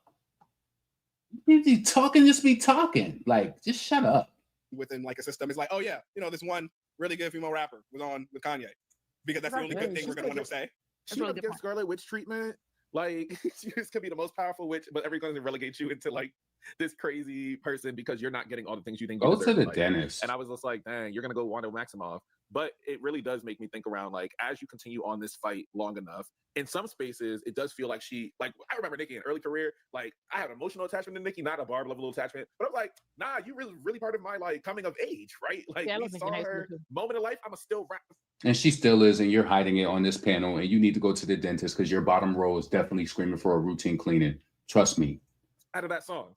You be talking, just be talking. Like, just shut up. Within like a system, it's like, oh yeah, this one really good female rapper was on with Kanye, because that's the only good thing we're gonna want to say. She don't get Scarlet Witch treatment. Like, this could be the most powerful witch, but everyone's gonna relegate you into like this crazy person because you're not getting all the things you think you deserve. Go to the like. dentist. And I was just like, dang, you're gonna go Wanda Maximoff. But it really does make me think around, like, as you continue on this fight long enough, in some spaces, it does feel like I remember Nicki in early career, like, I have an emotional attachment to Nicki, not a Barb level attachment, but I'm like, nah, you really part of my, like, coming of age, right? Like, we saw her moment of life, I'm a still rap. And she still is, and you're hiding it on this panel, and you need to go to the dentist because your bottom row is definitely screaming for a routine cleaning. Trust me. Out of that song.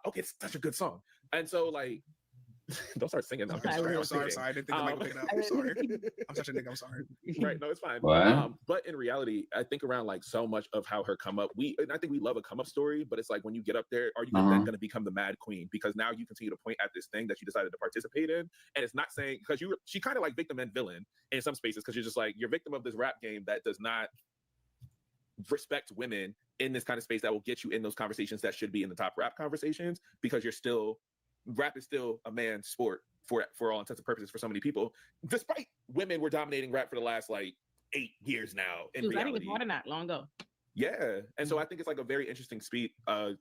Okay, it's such a good song. And so, like, don't start singing. I'm sorry. I didn't think the mic would pick it up. I'm sorry. I'm such a nigga. I'm sorry. Right. No, it's fine. But in reality, I think around like so much of how her come up, I think we love a come up story, but it's like when you get up there, are you then going to become the mad queen? Because now you continue to point at this thing that you decided to participate in. And it's not saying, because she kind of like victim and villain in some spaces, because you're just like, you're victim of this rap game that does not respect women in this kind of space that will get you in those conversations that should be in the top rap conversations, because rap is still a man's sport for all intents and purposes for so many people, despite women were dominating rap for the last like 8 years now. In Dude, I think reality, it's more than that, long ago. Yeah. And so I think it's like a very interesting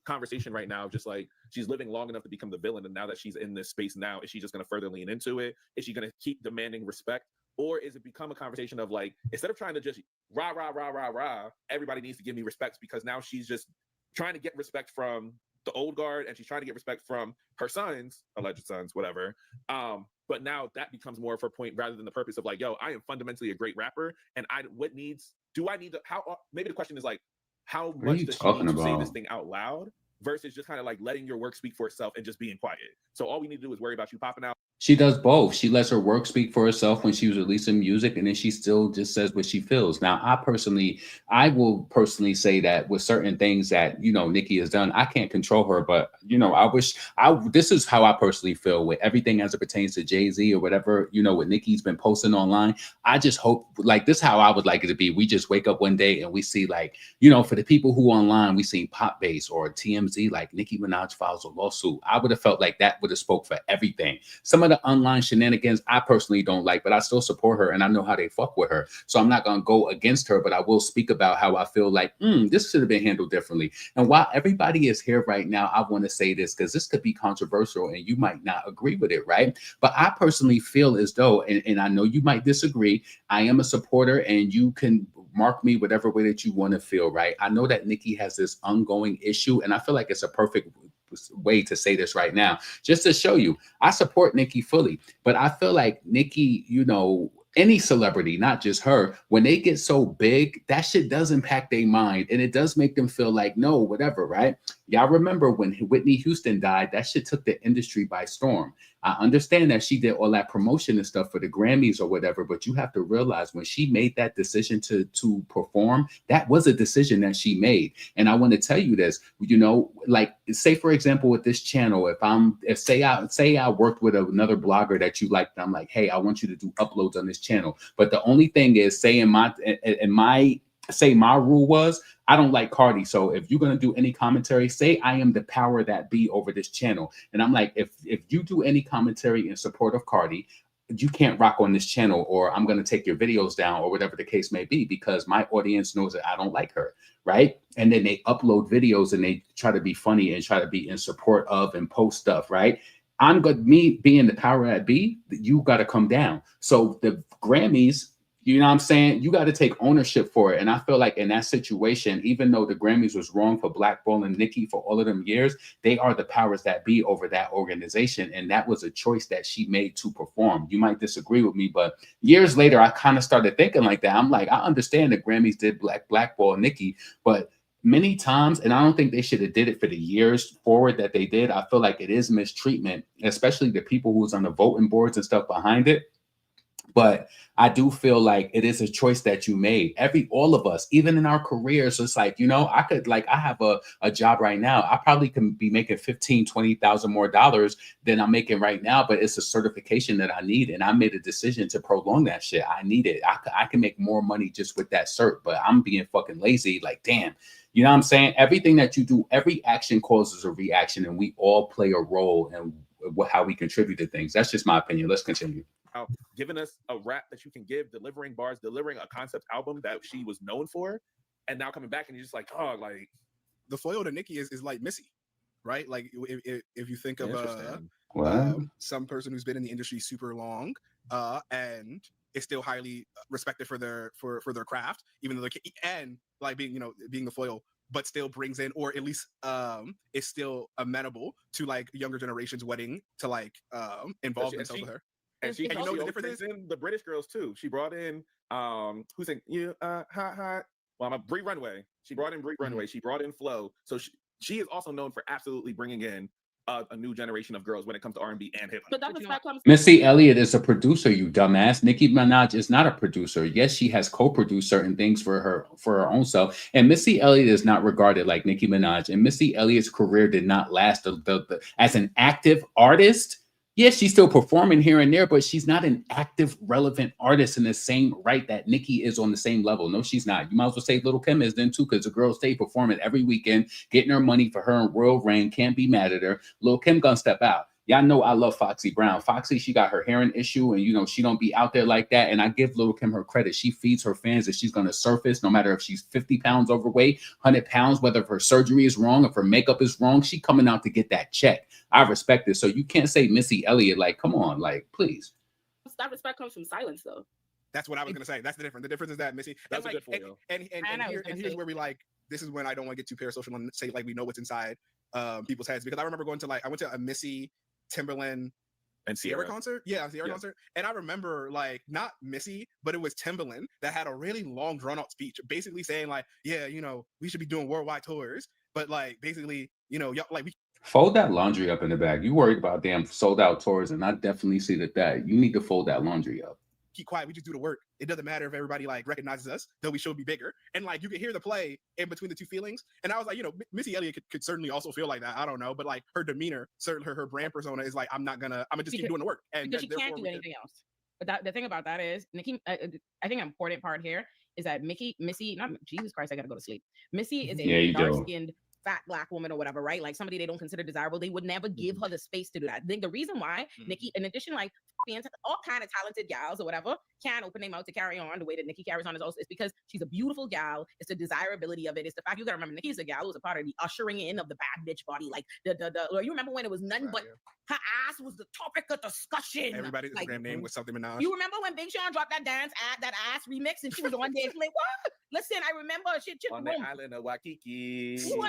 conversation right now. Just like she's living long enough to become the villain. And now that she's in this space now, is she just going to further lean into it? Is she going to keep demanding respect? Or is it become a conversation of like, instead of trying to just rah, everybody needs to give me respect, because now she's just trying to get respect from the old guard and she's trying to get respect from her sons, alleged sons, whatever. But now that becomes more of her point rather than the purpose of like, yo, I am fundamentally a great rapper. And maybe the question is like, how much does she need to say this thing out loud versus just kind of like letting your work speak for itself and just being quiet? So all we need to do is worry about you popping out. She does both. She lets her work speak for herself when she was releasing music, and then she still just says what she feels. Now, I will personally say that with certain things that, Nicki has done, I can't control her, but, this is how I personally feel with everything as it pertains to Jay-Z or whatever, what Nicki's been posting online. I just hope, like, this is how I would like it to be. We just wake up one day and we see, like, for the people who online, we see Pop Base or TMZ, like Nicki Minaj files a lawsuit. I would have felt like that would have spoke for everything. Some of the online shenanigans I personally don't like, but I still support her and I know how they fuck with her. So I'm not going to go against her, but I will speak about how I feel like this should have been handled differently. And while everybody is here right now, I want to say this because this could be controversial and you might not agree with it, right? But I personally feel as though, and I know you might disagree, I am a supporter and you can mark me whatever way that you want to feel, right? I know that Nicki has this ongoing issue and I feel like it's a perfect way to say this right now, just to show you, I support Nicki fully, but I feel like Nicki, any celebrity, not just her, when they get so big, that shit does impact their mind and it does make them feel like, no, whatever, right? Y'all remember when Whitney Houston died, that shit took the industry by storm. I understand that she did all that promotion and stuff for the Grammys or whatever, but you have to realize when she made that decision to perform, that was a decision that she made. And I want to tell you this, like say for example with this channel, say I worked with another blogger that you liked, I'm like, hey, I want you to do uploads on this channel. But the only thing is, my rule was, I don't like Cardi. So if you're going to do any commentary, say I am the power that be over this channel. And I'm like, if you do any commentary in support of Cardi, you can't rock on this channel, or I'm going to take your videos down, or whatever the case may be, because my audience knows that I don't like her. Right. And then they upload videos and they try to be funny and try to be in support of and post stuff. Right. Me being the power that be, you got to come down. So the Grammys, you know what I'm saying? You got to take ownership for it. And I feel like in that situation, even though the Grammys was wrong for blackballing Nicki for all of them years, they are the powers that be over that organization. And that was a choice that she made to perform. You might disagree with me, but years later, I kind of started thinking like that. I'm like, I understand the Grammys did blackball Nicki, but many times, and I don't think they should have did it for the years forward that they did. I feel like it is mistreatment, especially the people who was on the voting boards and stuff behind it. But I do feel like it is a choice that you made. All of us, even in our careers, it's like, I have a job right now. I probably can be making $15,000-$20,000 more than I'm making right now, but it's a certification that I need. And I made a decision to prolong that shit. I need it. I can make more money just with that cert, but I'm being fucking lazy. Like, damn, you know what I'm saying? Everything that you do, every action causes a reaction, and we all play a role in how we contribute to things. That's just my opinion. Let's continue. Giving us a rap that you can give, delivering bars, delivering a concept album that she was known for, and now coming back and you're just like, oh, like the foil to Nicki is like Missy, right? Like if you think of some person who's been in the industry super long and is still highly respected for their craft, even though and like being the foil, but still brings in, or at least is still amenable to like younger generations wedding to like involve themselves with her. And she the difference in the British girls too. She brought in who's saying hot. Well, I'm Bree Runway. She brought in Bree Runway. She brought in Flo. So she is also known for absolutely bringing in a new generation of girls when it comes to R&B and hip hop. But Missy Elliott is a producer, you dumbass. Nicki Minaj is not a producer. Yes, she has co-produced certain things for her own self. And Missy Elliott is not regarded like Nicki Minaj. And Missy Elliott's career did not last as an active artist. Yes, she's still performing here and there, but she's not an active, relevant artist in the same right that Nicki is on the same level. No, she's not. You might as well say Lil' Kim is then too, because the girl stay performing every weekend, getting her money for her and Royal Reign. Can't be mad at her. Lil' Kim gonna step out. Y'all know I love Foxy Brown. Foxy, she got her hearing issue, and you know she don't be out there like that. And I give Lil Kim her credit. She feeds her fans that she's gonna surface, no matter if she's 50 pounds overweight, 100 pounds, whether if her surgery is wrong, if her makeup is wrong, she coming out to get that check. I respect it. So you can't say Missy Elliott, like, come on, like, please. That respect comes from silence, though. That's what I was gonna say. That's the difference. The difference is that Missy. That's like, a good foil. And here's where we like. This is when I don't want to get too parasocial and say like we know what's inside people's heads, because I remember going to I went to a Missy, Timberland, and Sierra concert. Yeah, Sierra concert. And I remember like not Missy, but it was Timberland that had a really long drawn out speech, basically saying like, yeah, you know, we should be doing worldwide tours, but like basically, you know, y'all like we fold that laundry up in the bag. You worried about damn sold out tours, and I definitely see that you need to fold that laundry up. Keep quiet. We just do the work. It doesn't matter if everybody like recognizes us, though we should be bigger. And like you can hear the play in between the two feelings. And I was like, you know, Missy Elliott could certainly also feel like that. I don't know, but like her demeanor, certainly her brand persona is like, I'm gonna just keep doing the work. And because she can't do anything else. But the thing about that is, Nicki, I think an important part here is that Missy, not Jesus Christ, I gotta go to sleep. Missy is a dark-skinned, fat Black woman or whatever, right? Like somebody they don't consider desirable. They would never give her the space to do that. I think the reason why Nicki, in addition, like all kind of talented gals or whatever, can open their mouth to carry on the way that Nicki carries on is also is because she's a beautiful gal. It's the desirability of it. It's the fact you gotta remember Nicki's a gal who was a part of the ushering in of the bad bitch body. Like you remember when it was nothing but her ass was the topic of discussion. Everybody's Instagram name was something Minaj. You remember when Big Sean dropped that ass remix and she was on there like, what? Listen, I remember shit on the island of Waikiki. So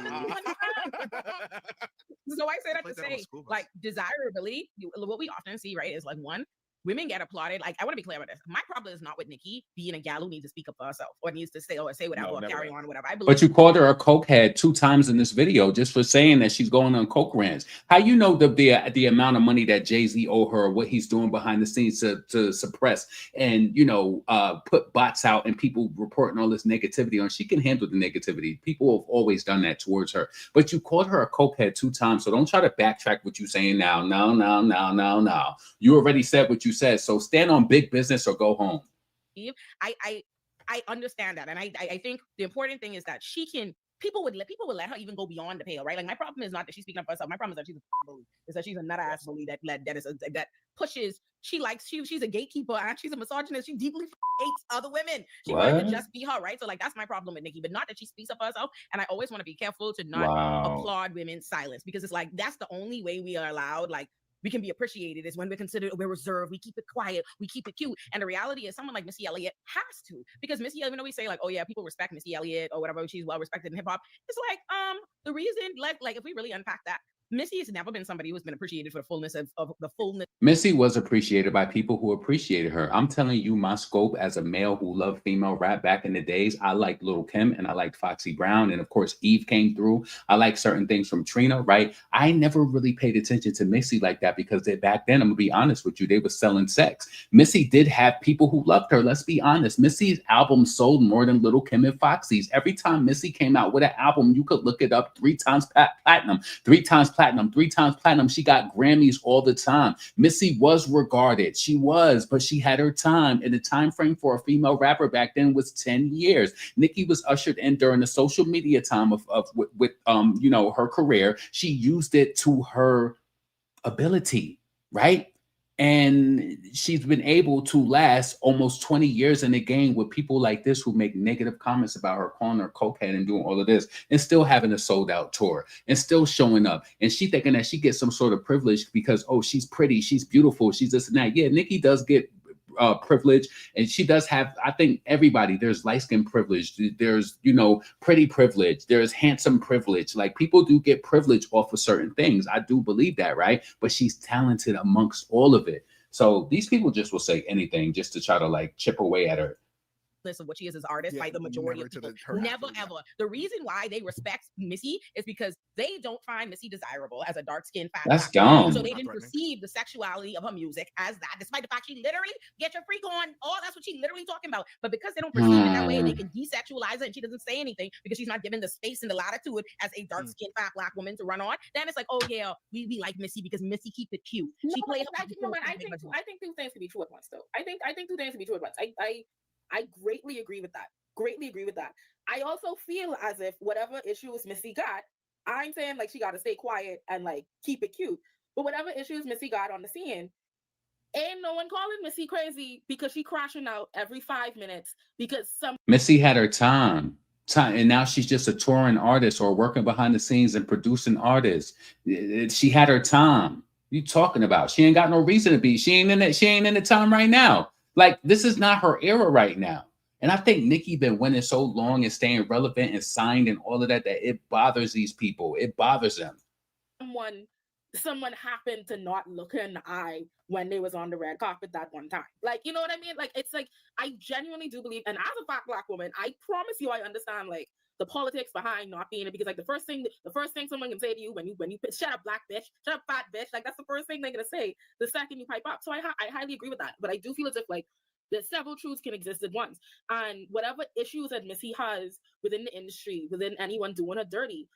I say that to say, like, desirability, what we often see, right, is like one, women get applauded. Like, I want to be clear about this. My problem is not with Nicki being a gal who needs to speak up for herself or needs to say whatever or carry on or whatever. But you called her a cokehead 2 times in this video just for saying that she's going on coke rants. How you know the amount of money that Jay-Z owe her, what he's doing behind the scenes to suppress and, you know, put bots out and people reporting all this negativity on? She can handle the negativity. People have always done that towards her. But you called her a cokehead 2 times, so don't try to backtrack what you're saying now. No. You already said what you said, so stand on big business or go home. I understand that, and I think the important thing is that people would let her even go beyond the pale, right? Like my problem is not that she's speaking up for herself. My problem is that she's a bully. Is that she's a nut ass bully that pushes. She's a gatekeeper and she's a misogynist. She deeply hates other women. She wanted to just be her, right? So like that's my problem with Nicki, but not that she speaks up for herself. And I always want to be careful to not applaud women's silence, because it's like that's the only way we are allowed, like, we can be appreciated is when we're reserved, we keep it quiet, we keep it cute. And the reality is someone like Missy Elliott has to, because Missy, even though we say like, oh yeah, people respect Missy Elliott or whatever, she's well respected in hip hop. It's like, the reason, like if we really unpack that, Missy has never been somebody who's been appreciated for the fullness of the fullness. Missy was appreciated by people who appreciated her. I'm telling you, my scope as a male who loved female rap back in the days, I liked Lil Kim and I liked Foxy Brown. And of course, Eve came through. I like certain things from Trina, right? I never really paid attention to Missy like that because back then, I'm gonna be honest with you, they were selling sex. Missy did have people who loved her. Let's be honest. Missy's album sold more than Lil Kim and Foxy's. Every time Missy came out with an album, you could look it up, 3 times platinum, 3 times platinum, 3 times platinum. She got Grammys all the time. Missy was regarded. She was, but she had her time. And the time frame for a female rapper back then was 10 years. Nicki was ushered in during the social media time with you know, her career. She used it to her ability, right? And she's been able to last almost 20 years in the game with people like this who make negative comments about her, calling her cokehead and doing all of this, and still having a sold out tour and still showing up. And she thinking that she gets some sort of privilege because, oh, she's pretty, she's beautiful, she's this and that. Yeah, Nicki does get privilege, and she does have, I think everybody, there's light skin privilege, there's, you know, pretty privilege, there's handsome privilege. Like people do get privilege off of certain things. I do believe that, right? But she's talented amongst all of it. So these people just will say anything just to try to like chip away at her. Of what she is as an artist, by the majority of people. Never ever. The reason why they respect Missy is because they don't find Missy desirable as a dark-skinned fat. That's dumb. So they didn't perceive the sexuality of her music as that, despite the fact she literally get your freak on. Oh, that's what she literally talking about. But because they don't perceive it that way, they can desexualize it, and she doesn't say anything because she's not given the space and the latitude as a dark-skinned fat Black woman to run on. Then it's like, oh yeah, we like Missy because Missy keep it cute. She plays. I think 2 things can be true at once, though. I think 2 things can be true at once. I greatly agree with that. I also feel as if whatever issues Missy got, I'm saying like she got to stay quiet and like keep it cute. But whatever issues Missy got on the scene, ain't no one calling Missy crazy because she crashing out every 5 minutes because Missy had her time, and now she's just a touring artist or working behind the scenes and producing artists. She had her time. You talking about? She ain't got no reason to be. She ain't in it. She ain't in the time right now. Like, this is not her era right now. And I think Nicki been winning so long and staying relevant and signed and all of that it bothers these people. It bothers them. Someone happened to not look her in the eye when they was on the red carpet that one time. Like, you know what I mean? Like, it's like, I genuinely do believe, and as a fat Black woman, I promise you I understand, like, the politics behind not being it, because, like, the first thing someone can say to you when you shut up, Black bitch, shut up, fat bitch, like, that's the first thing they're gonna say the second you pipe up. So I highly agree with that. But I do feel as if, like, there's several truths can exist at once. And whatever issues that Missy has within the industry, within anyone doing her dirty,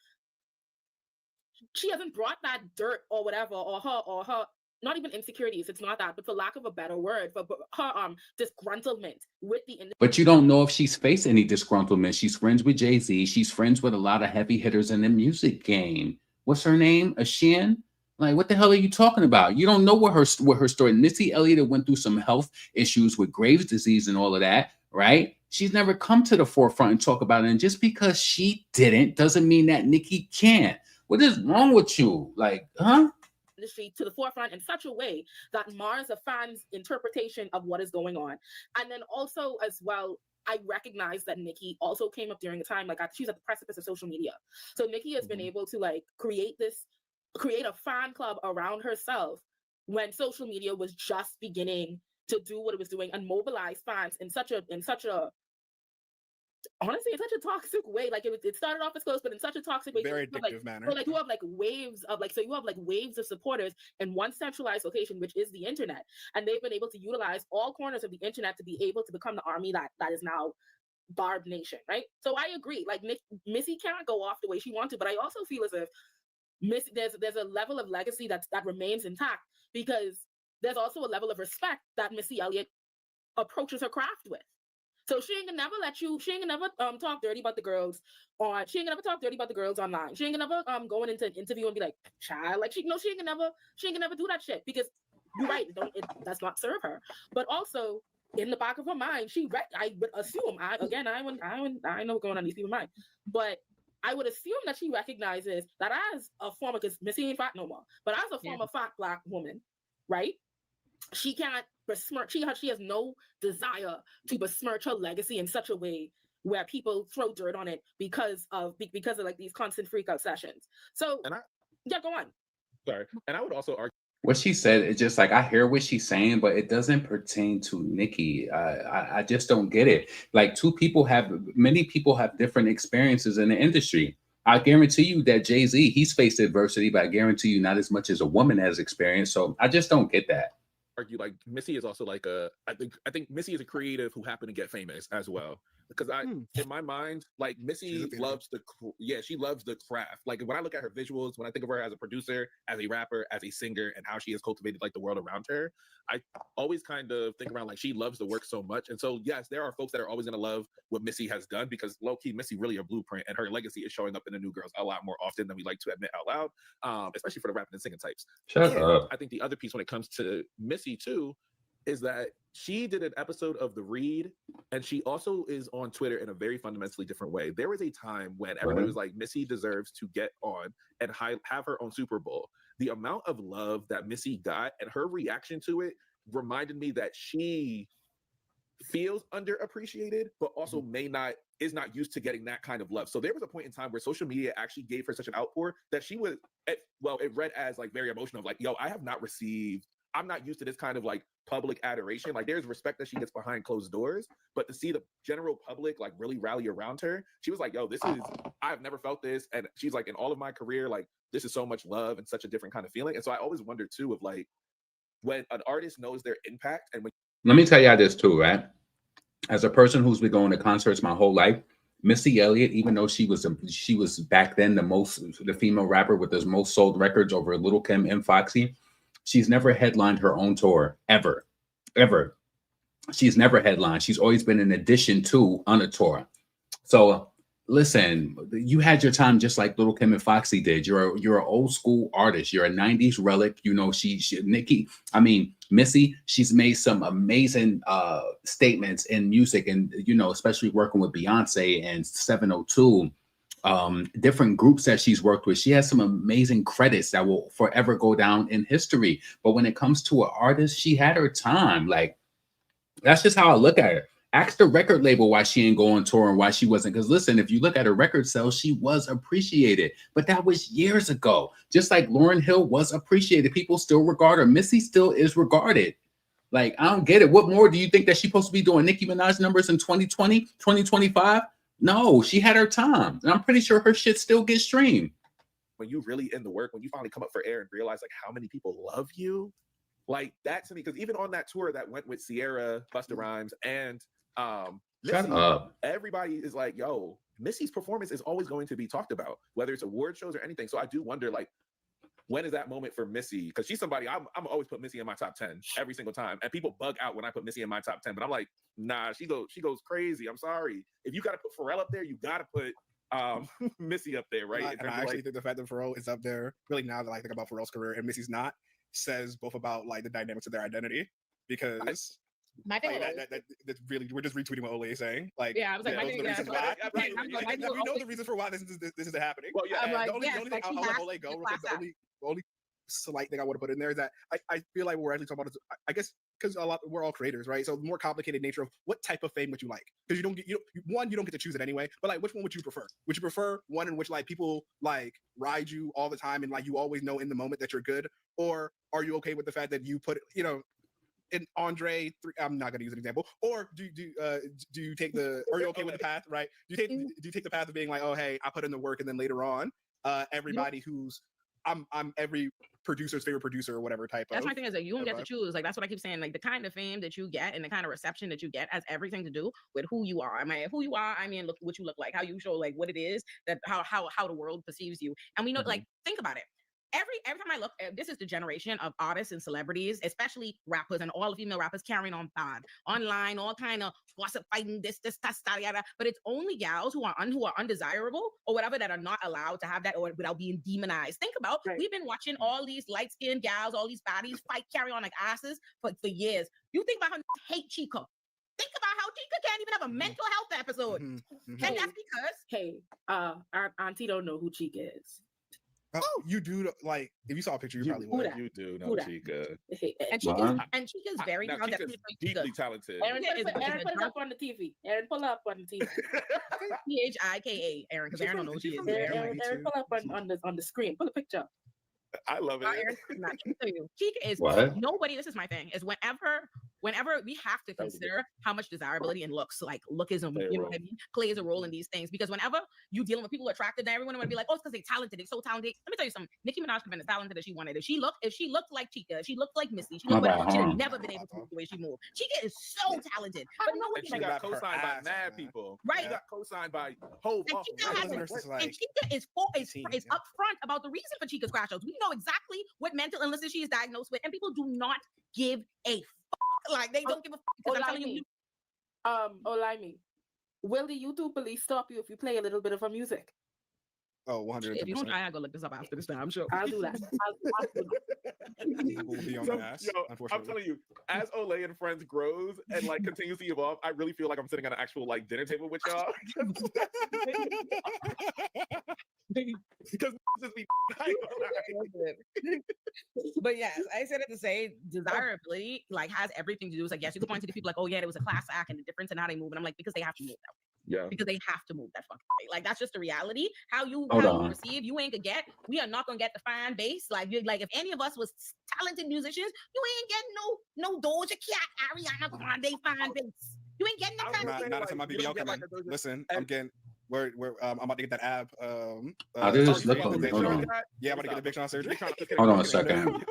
she hasn't brought that dirt or whatever, or her not even insecurities, it's not that, but for lack of a better word, for her disgruntlement with the industry. But you don't know if she's faced any disgruntlement. She's friends with Jay-Z. She's friends with a lot of heavy hitters in the music game. What's her name? Ashin? Like, what the hell are you talking about? You don't know what her story. Missy Elliott went through some health issues with Graves' disease and all of that, right? She's never come to the forefront and talk about it. And just because she didn't doesn't mean that Nicki can't. What is wrong with you? Like, huh? Industry to the forefront in such a way that mars a fan's interpretation of what is going on. And then also as well, I recognize that Nicki also came up during a time, like, she's at the precipice of social media. So Nicki has been able to, like, create a fan club around herself when social media was just beginning to do what it was doing and mobilize fans in such a honestly, in such a toxic way. Like, it started off as close, but in such a toxic way. Very addictive manner. So, like, you have like waves of supporters in one centralized location, which is the internet. And they've been able to utilize all corners of the internet to be able to become the army that is now Barb Nation, right? So I agree. Like, Missy can't go off the way she wants to, but I also feel as if there's a level of legacy that remains intact, because there's also a level of respect that Missy Elliott approaches her craft with. So she ain't gonna never talk dirty about the girls she ain't gonna never talk dirty about the girls online. She ain't gonna never go into an interview and be like, child, like, she ain't gonna never do that shit, because you're right, it does not serve her. But also in the back of her mind, I would assume, I know what's going on in these people's mind, but I would assume that she recognizes that as a former, because Missy ain't fat no more, but as a former fat Black woman, right? She can't besmirch. She has no desire to besmirch her legacy in such a way where people throw dirt on it because of like these constant freak out sessions. So go on. Sorry, and I would also argue what she said. It's just like, I hear what she's saying, but it doesn't pertain to Nicki. I just don't get it. Like, many people have different experiences in the industry. I guarantee you that Jay-Z, he's faced adversity, but I guarantee you not as much as a woman has experienced. So I just don't get that. Argue, like, Missy is also like I think Missy is a creative who happened to get famous as well, because in my mind, like, Missy loves she loves the craft. Like, when I look at her visuals, when I think of her as a producer, as a rapper, as a singer, and how she has cultivated, like, the world around her, I always kind of think around, like, she loves the work so much. And so yes, there are folks that are always going to love what Missy has done, because low-key Missy really a blueprint, and her legacy is showing up in the new girls a lot more often than we like to admit out loud, especially for the rapping and singing types. Shut up. I think the other piece when it comes to Missy too is that she did an episode of The Read, and she also is on Twitter in a very fundamentally different way. There was a time when everybody was like, Missy deserves to get on and have her own Super Bowl. The amount of love that Missy got and her reaction to it reminded me that she feels underappreciated, but also is not used to getting that kind of love. So there was a point in time where social media actually gave her such an outpour that she was, it read as, like, very emotional, like, yo, I'm not used to this kind of, like, public adoration. Like, there's respect that she gets behind closed doors, but to see the general public, like, really rally around her, she was like, yo, I've never felt this. And she's like, in all of my career, like, this is so much love and such a different kind of feeling. And so I always wonder too, of, like, when an artist knows their impact, and let me tell y'all this too, right? As a person who's been going to concerts my whole life, Missy Elliott, even though she was back then the female rapper with the most sold records over Lil' Kim and Foxy, she's never headlined her own tour, ever. She's never headlined. She's always been an addition to on a tour. So listen, you had your time just like Little Kim and Foxy did. You're an old school artist. You're a 90s relic. You know, Missy, she's made some amazing statements in music, and you know, especially working with Beyonce and 702, different groups that she's worked with. She has some amazing credits that will forever go down in history. But when it comes to an artist, she had her time. Like, that's just how I look at it. Ask the record label why she ain't going tour and why she wasn't. Because listen, if you look at her record sales, she was appreciated. But that was years ago. Just like Lauryn Hill was appreciated. People still regard her. Missy still is regarded. Like, I don't get it. What more do you think that she's supposed to be doing Nicki Minaj numbers in 2020, 2025? No, she had her time. And I'm pretty sure her shit still gets streamed. When you really in the work, when you finally come up for air and realize like how many people love you, like that to me, because even on that tour that went with Sierra, Busta Rhymes, and Shut Missy, up. everybody is like, yo, Missy's performance is always going to be talked about, whether it's award shows or anything. So I do wonder, like, when is that moment for Missy? Because she's somebody, I'm always put Missy in my top 10 every single time. And people bug out when I put Missy in my top 10. But I'm like, nah, she goes crazy. I'm sorry. If you got to put Pharrell up there, you got to put Missy up there, right? And I actually think the fact that Pharrell is up there, really now that I think about Pharrell's career and Missy's not, says both about like the dynamics of their identity. Because my thing that's really, we're just retweeting what Olay is saying. Like, yeah, I was like, those are the reasons why. We know the reasons for why this is happening. Well, yeah, the only thing I'll let Olay go, because the only slight thing I want to put in there is that I feel like we're actually talking about, I guess, because we're all creators, right? So the more complicated nature of what type of fame would you like? Because you don't get to choose it anyway. But like, which one would you prefer? Would you prefer one in which like people like ride you all the time and like you always know in the moment that you're good, or are you okay with the fact that you put, you know, in Andre, I'm not going to use an example. Or do you take the? Are you okay with the path? Right? Do you take the path of being like, oh hey, I put in the work, and then later on, everybody who's I'm every producer's favorite producer or whatever type that's of. my thing is that you don't get to choose. Like, that's what I keep saying. Like, the kind of fame that you get and the kind of reception that you get has everything to do with who you are. I mean, who you are. I mean, look what you look like, how you show, like what it is that how the world perceives you. And we know, like, think about it. Every time I look, this is the generation of artists and celebrities, especially rappers and all female rappers carrying on bad online, all kind of gossip, fighting this, yada. But it's only gals who are undesirable or whatever that are not allowed to have that or without being demonized. Think about, we've been watching all these light-skinned gals, all these baddies fight, carry on like asses for years. You think about how hate Chica. Think about how Chica can't even have a mental health episode. And that's because our auntie don't know who Chica is. You do, like, if you saw a picture, you probably would. You do know Chica. And Chica's very talented. Deeply talented. Aaron, put it up on the TV. Aaron, pull up on the TV. Chika, Aaron, because Aaron don't know who she is. Aaron, pull up on the screen. Pull a picture up. I love it. Aaron, not you. Chica is nobody. This is my thing. Is whenever we have to consider how much desirability and looks, like lookism, you know what I mean, plays a role in these things. Because whenever you dealing with people attracted, then everyone would be like, oh, it's because they're talented, they're so talented. Let me tell you something. Nicki Minaj could have been as talented as she wanted. If she looked like Chica, if she looked like Missy, she'd have never been able to move the way she moved. Chica is so talented, but no one she got co-signed by mad people. Right. She got co-signed by whole. And Chica is upfront about the reason for Chica's crash outs. We know exactly what mental illnesses she is diagnosed with, and people do not give a fuck. Like, they don't give a fuck. I'm telling you. Olay, will the YouTube police stop you if you play a little bit of her music? Oh, 100%. If you don't, I gotta go look this up after this time. I'm sure. I'll do that. Will be on my ass, I'm telling you, as Olay and Friends grows and like continues to evolve, I really feel like I'm sitting at an actual like dinner table with y'all. Because just be but yes, I said it to say desirability like has everything to do. It's like, yes, you can point to the people like, oh yeah, there was a class act and the difference in how they move, and I'm like, because they have to move that way. Yeah, because they have to move that fucking way. Like, that's just the reality. How you receive, you ain't gonna get. We are not gonna get the fan base. Like, if any of us was talented musicians, you ain't getting no Doja Cat, Ariana Grande fan base. You ain't getting that kind of thing. Not until my BBL come in. Listen, I'm getting. I'm about to get that ab. I just look on. Hold on. Yeah, I'm about to get a big Sean surgery. Hold on a second.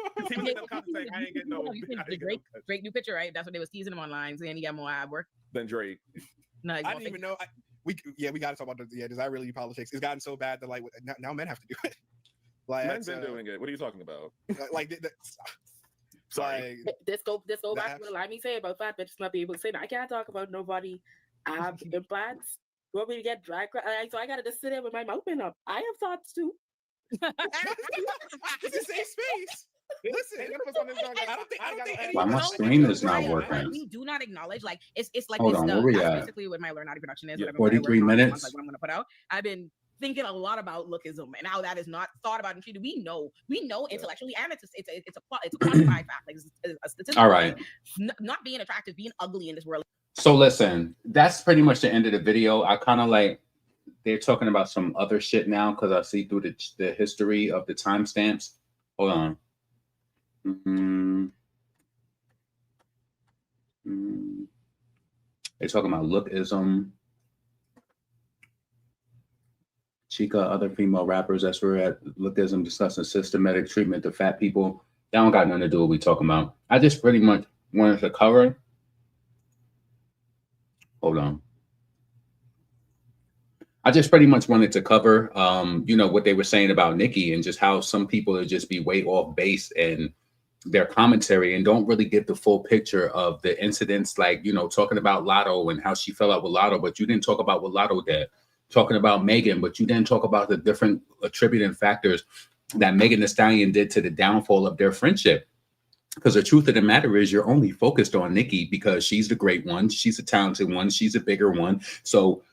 Drake new picture, right? That's what they was teasing him online, saying he got more ab work than Drake. No, I didn't even know. We got to talk about desirability politics. It's gotten so bad that like now men have to do it. Like, men's been doing it. What are you talking about? Like, sorry. This go back to what Olay say about fat bitches not being able to say that. I can't talk about nobody ab implants You want me to get dry cry? So I gotta just sit there with my mouth open up. I have thoughts too. It's a safe space. Listen, Why my screen is not working? We do not acknowledge, like, it's like Hold this. on, where we That's at? basically what my Learn Naughty production is. Yeah, Whatever, what I work 43 on, minutes. like what I'm gonna put out. I've been thinking a lot about lookism and how that is not thought about and treated. We know intellectually, and it's a quantified fact, like it's a statistic. All right. Not being attractive, being ugly in this world. So listen, that's pretty much the end of the video. I kind of like, they're talking about some other shit now because I see through the history of the timestamps. Hold on. They're talking about lookism. Chica, other female rappers, that's where at lookism, discussing systematic treatment to fat people. That don't got nothing to do with what we talking about. I just pretty much wanted to cover. Hold on. I just pretty much wanted to cover, you know, what they were saying about Nicki and just how some people would just be way off base in their commentary and don't really get the full picture of the incidents, like, you know, talking about Lotto and how she fell out with Lotto, but you didn't talk about what Lotto did. Talking about Megan, but you didn't talk about the different attributing factors that Megan Thee Stallion did to the downfall of their friendship. Because the truth of the matter is you're only focused on Nicki because she's the great one. She's a talented one. She's a bigger one. So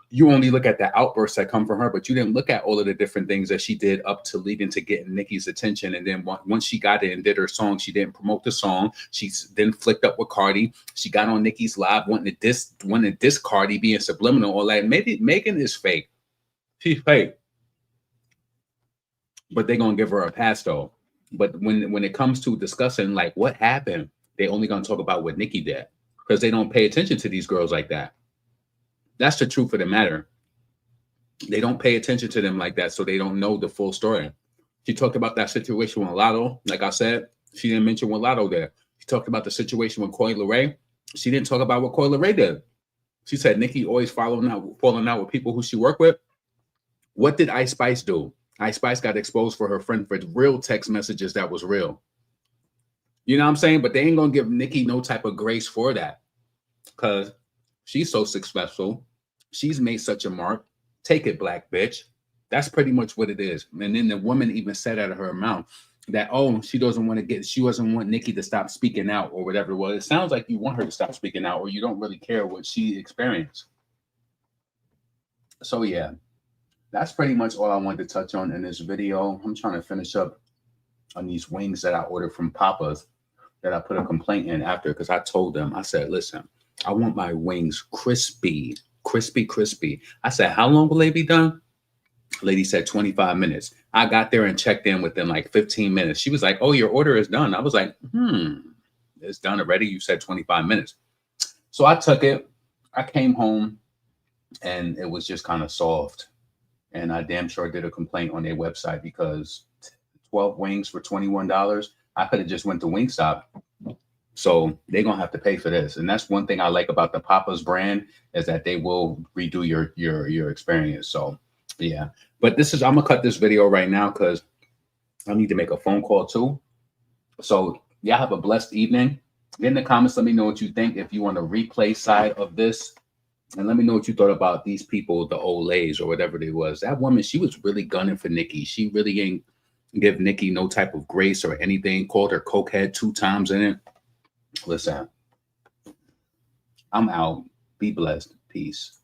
you only look at the outbursts that come from her, but you didn't look at all of the different things that she did up to leading to getting Nicki's attention. And then once she got it and did her song, she didn't promote the song. She then flicked up with Cardi. She got on Nicki's live, wanting to diss Cardi, being subliminal, all that. Maybe Megan is fake. She's fake. But they're going to give her a pass though. But when it comes to discussing like what happened, they only going to talk about what Nicki did because they don't pay attention to these girls like that. That's the truth of the matter. They don't pay attention to them like that, so they don't know the full story. She talked about that situation with Lotto. Like I said, she didn't mention what Lotto did. She talked about the situation with Coi Leray. She didn't talk about what Coi Leray did. She said Nicki always falling out with people who she worked with. What did Ice Spice do? Ice Spice got exposed for her friend for real text messages that was real. You know what I'm saying? But they ain't gonna give Nicki no type of grace for that because she's so successful. She's made such a mark. Take it, black bitch. That's pretty much what it is. And then the woman even said out of her mouth that, oh, she doesn't want Nicki to stop speaking out or whatever. Well, it sounds like you want her to stop speaking out or you don't really care what she experienced. So yeah, that's pretty much all I wanted to touch on in this video. I'm trying to finish up on these wings that I ordered from Papa's that I put a complaint in after because I told them, I said, listen, I want my wings crispy. I said, how long will they be done? Lady said 25 minutes. I got there and checked in within like 15 minutes. She was like, oh, your order is done. I was like, it's done already. You said 25 minutes. So I took it. I came home and it was just kind of soft. And I damn sure did a complaint on their website because 12 wings for $21. I could have just went to Wingstop. So they're going to have to pay for this. And that's one thing I like about the Papa's brand is that they will redo your experience. So yeah, but I'm going to cut this video right now because I need to make a phone call too. So y'all have a blessed evening. Get in the comments. Let me know what you think. If you want a replay side of this, and let me know what you thought about these people, the Olays or whatever they was. That woman, she was really gunning for Nicki. She really ain't give Nicki no type of grace or anything. Called her cokehead 2 times in it. Listen, I'm out. Be blessed. Peace.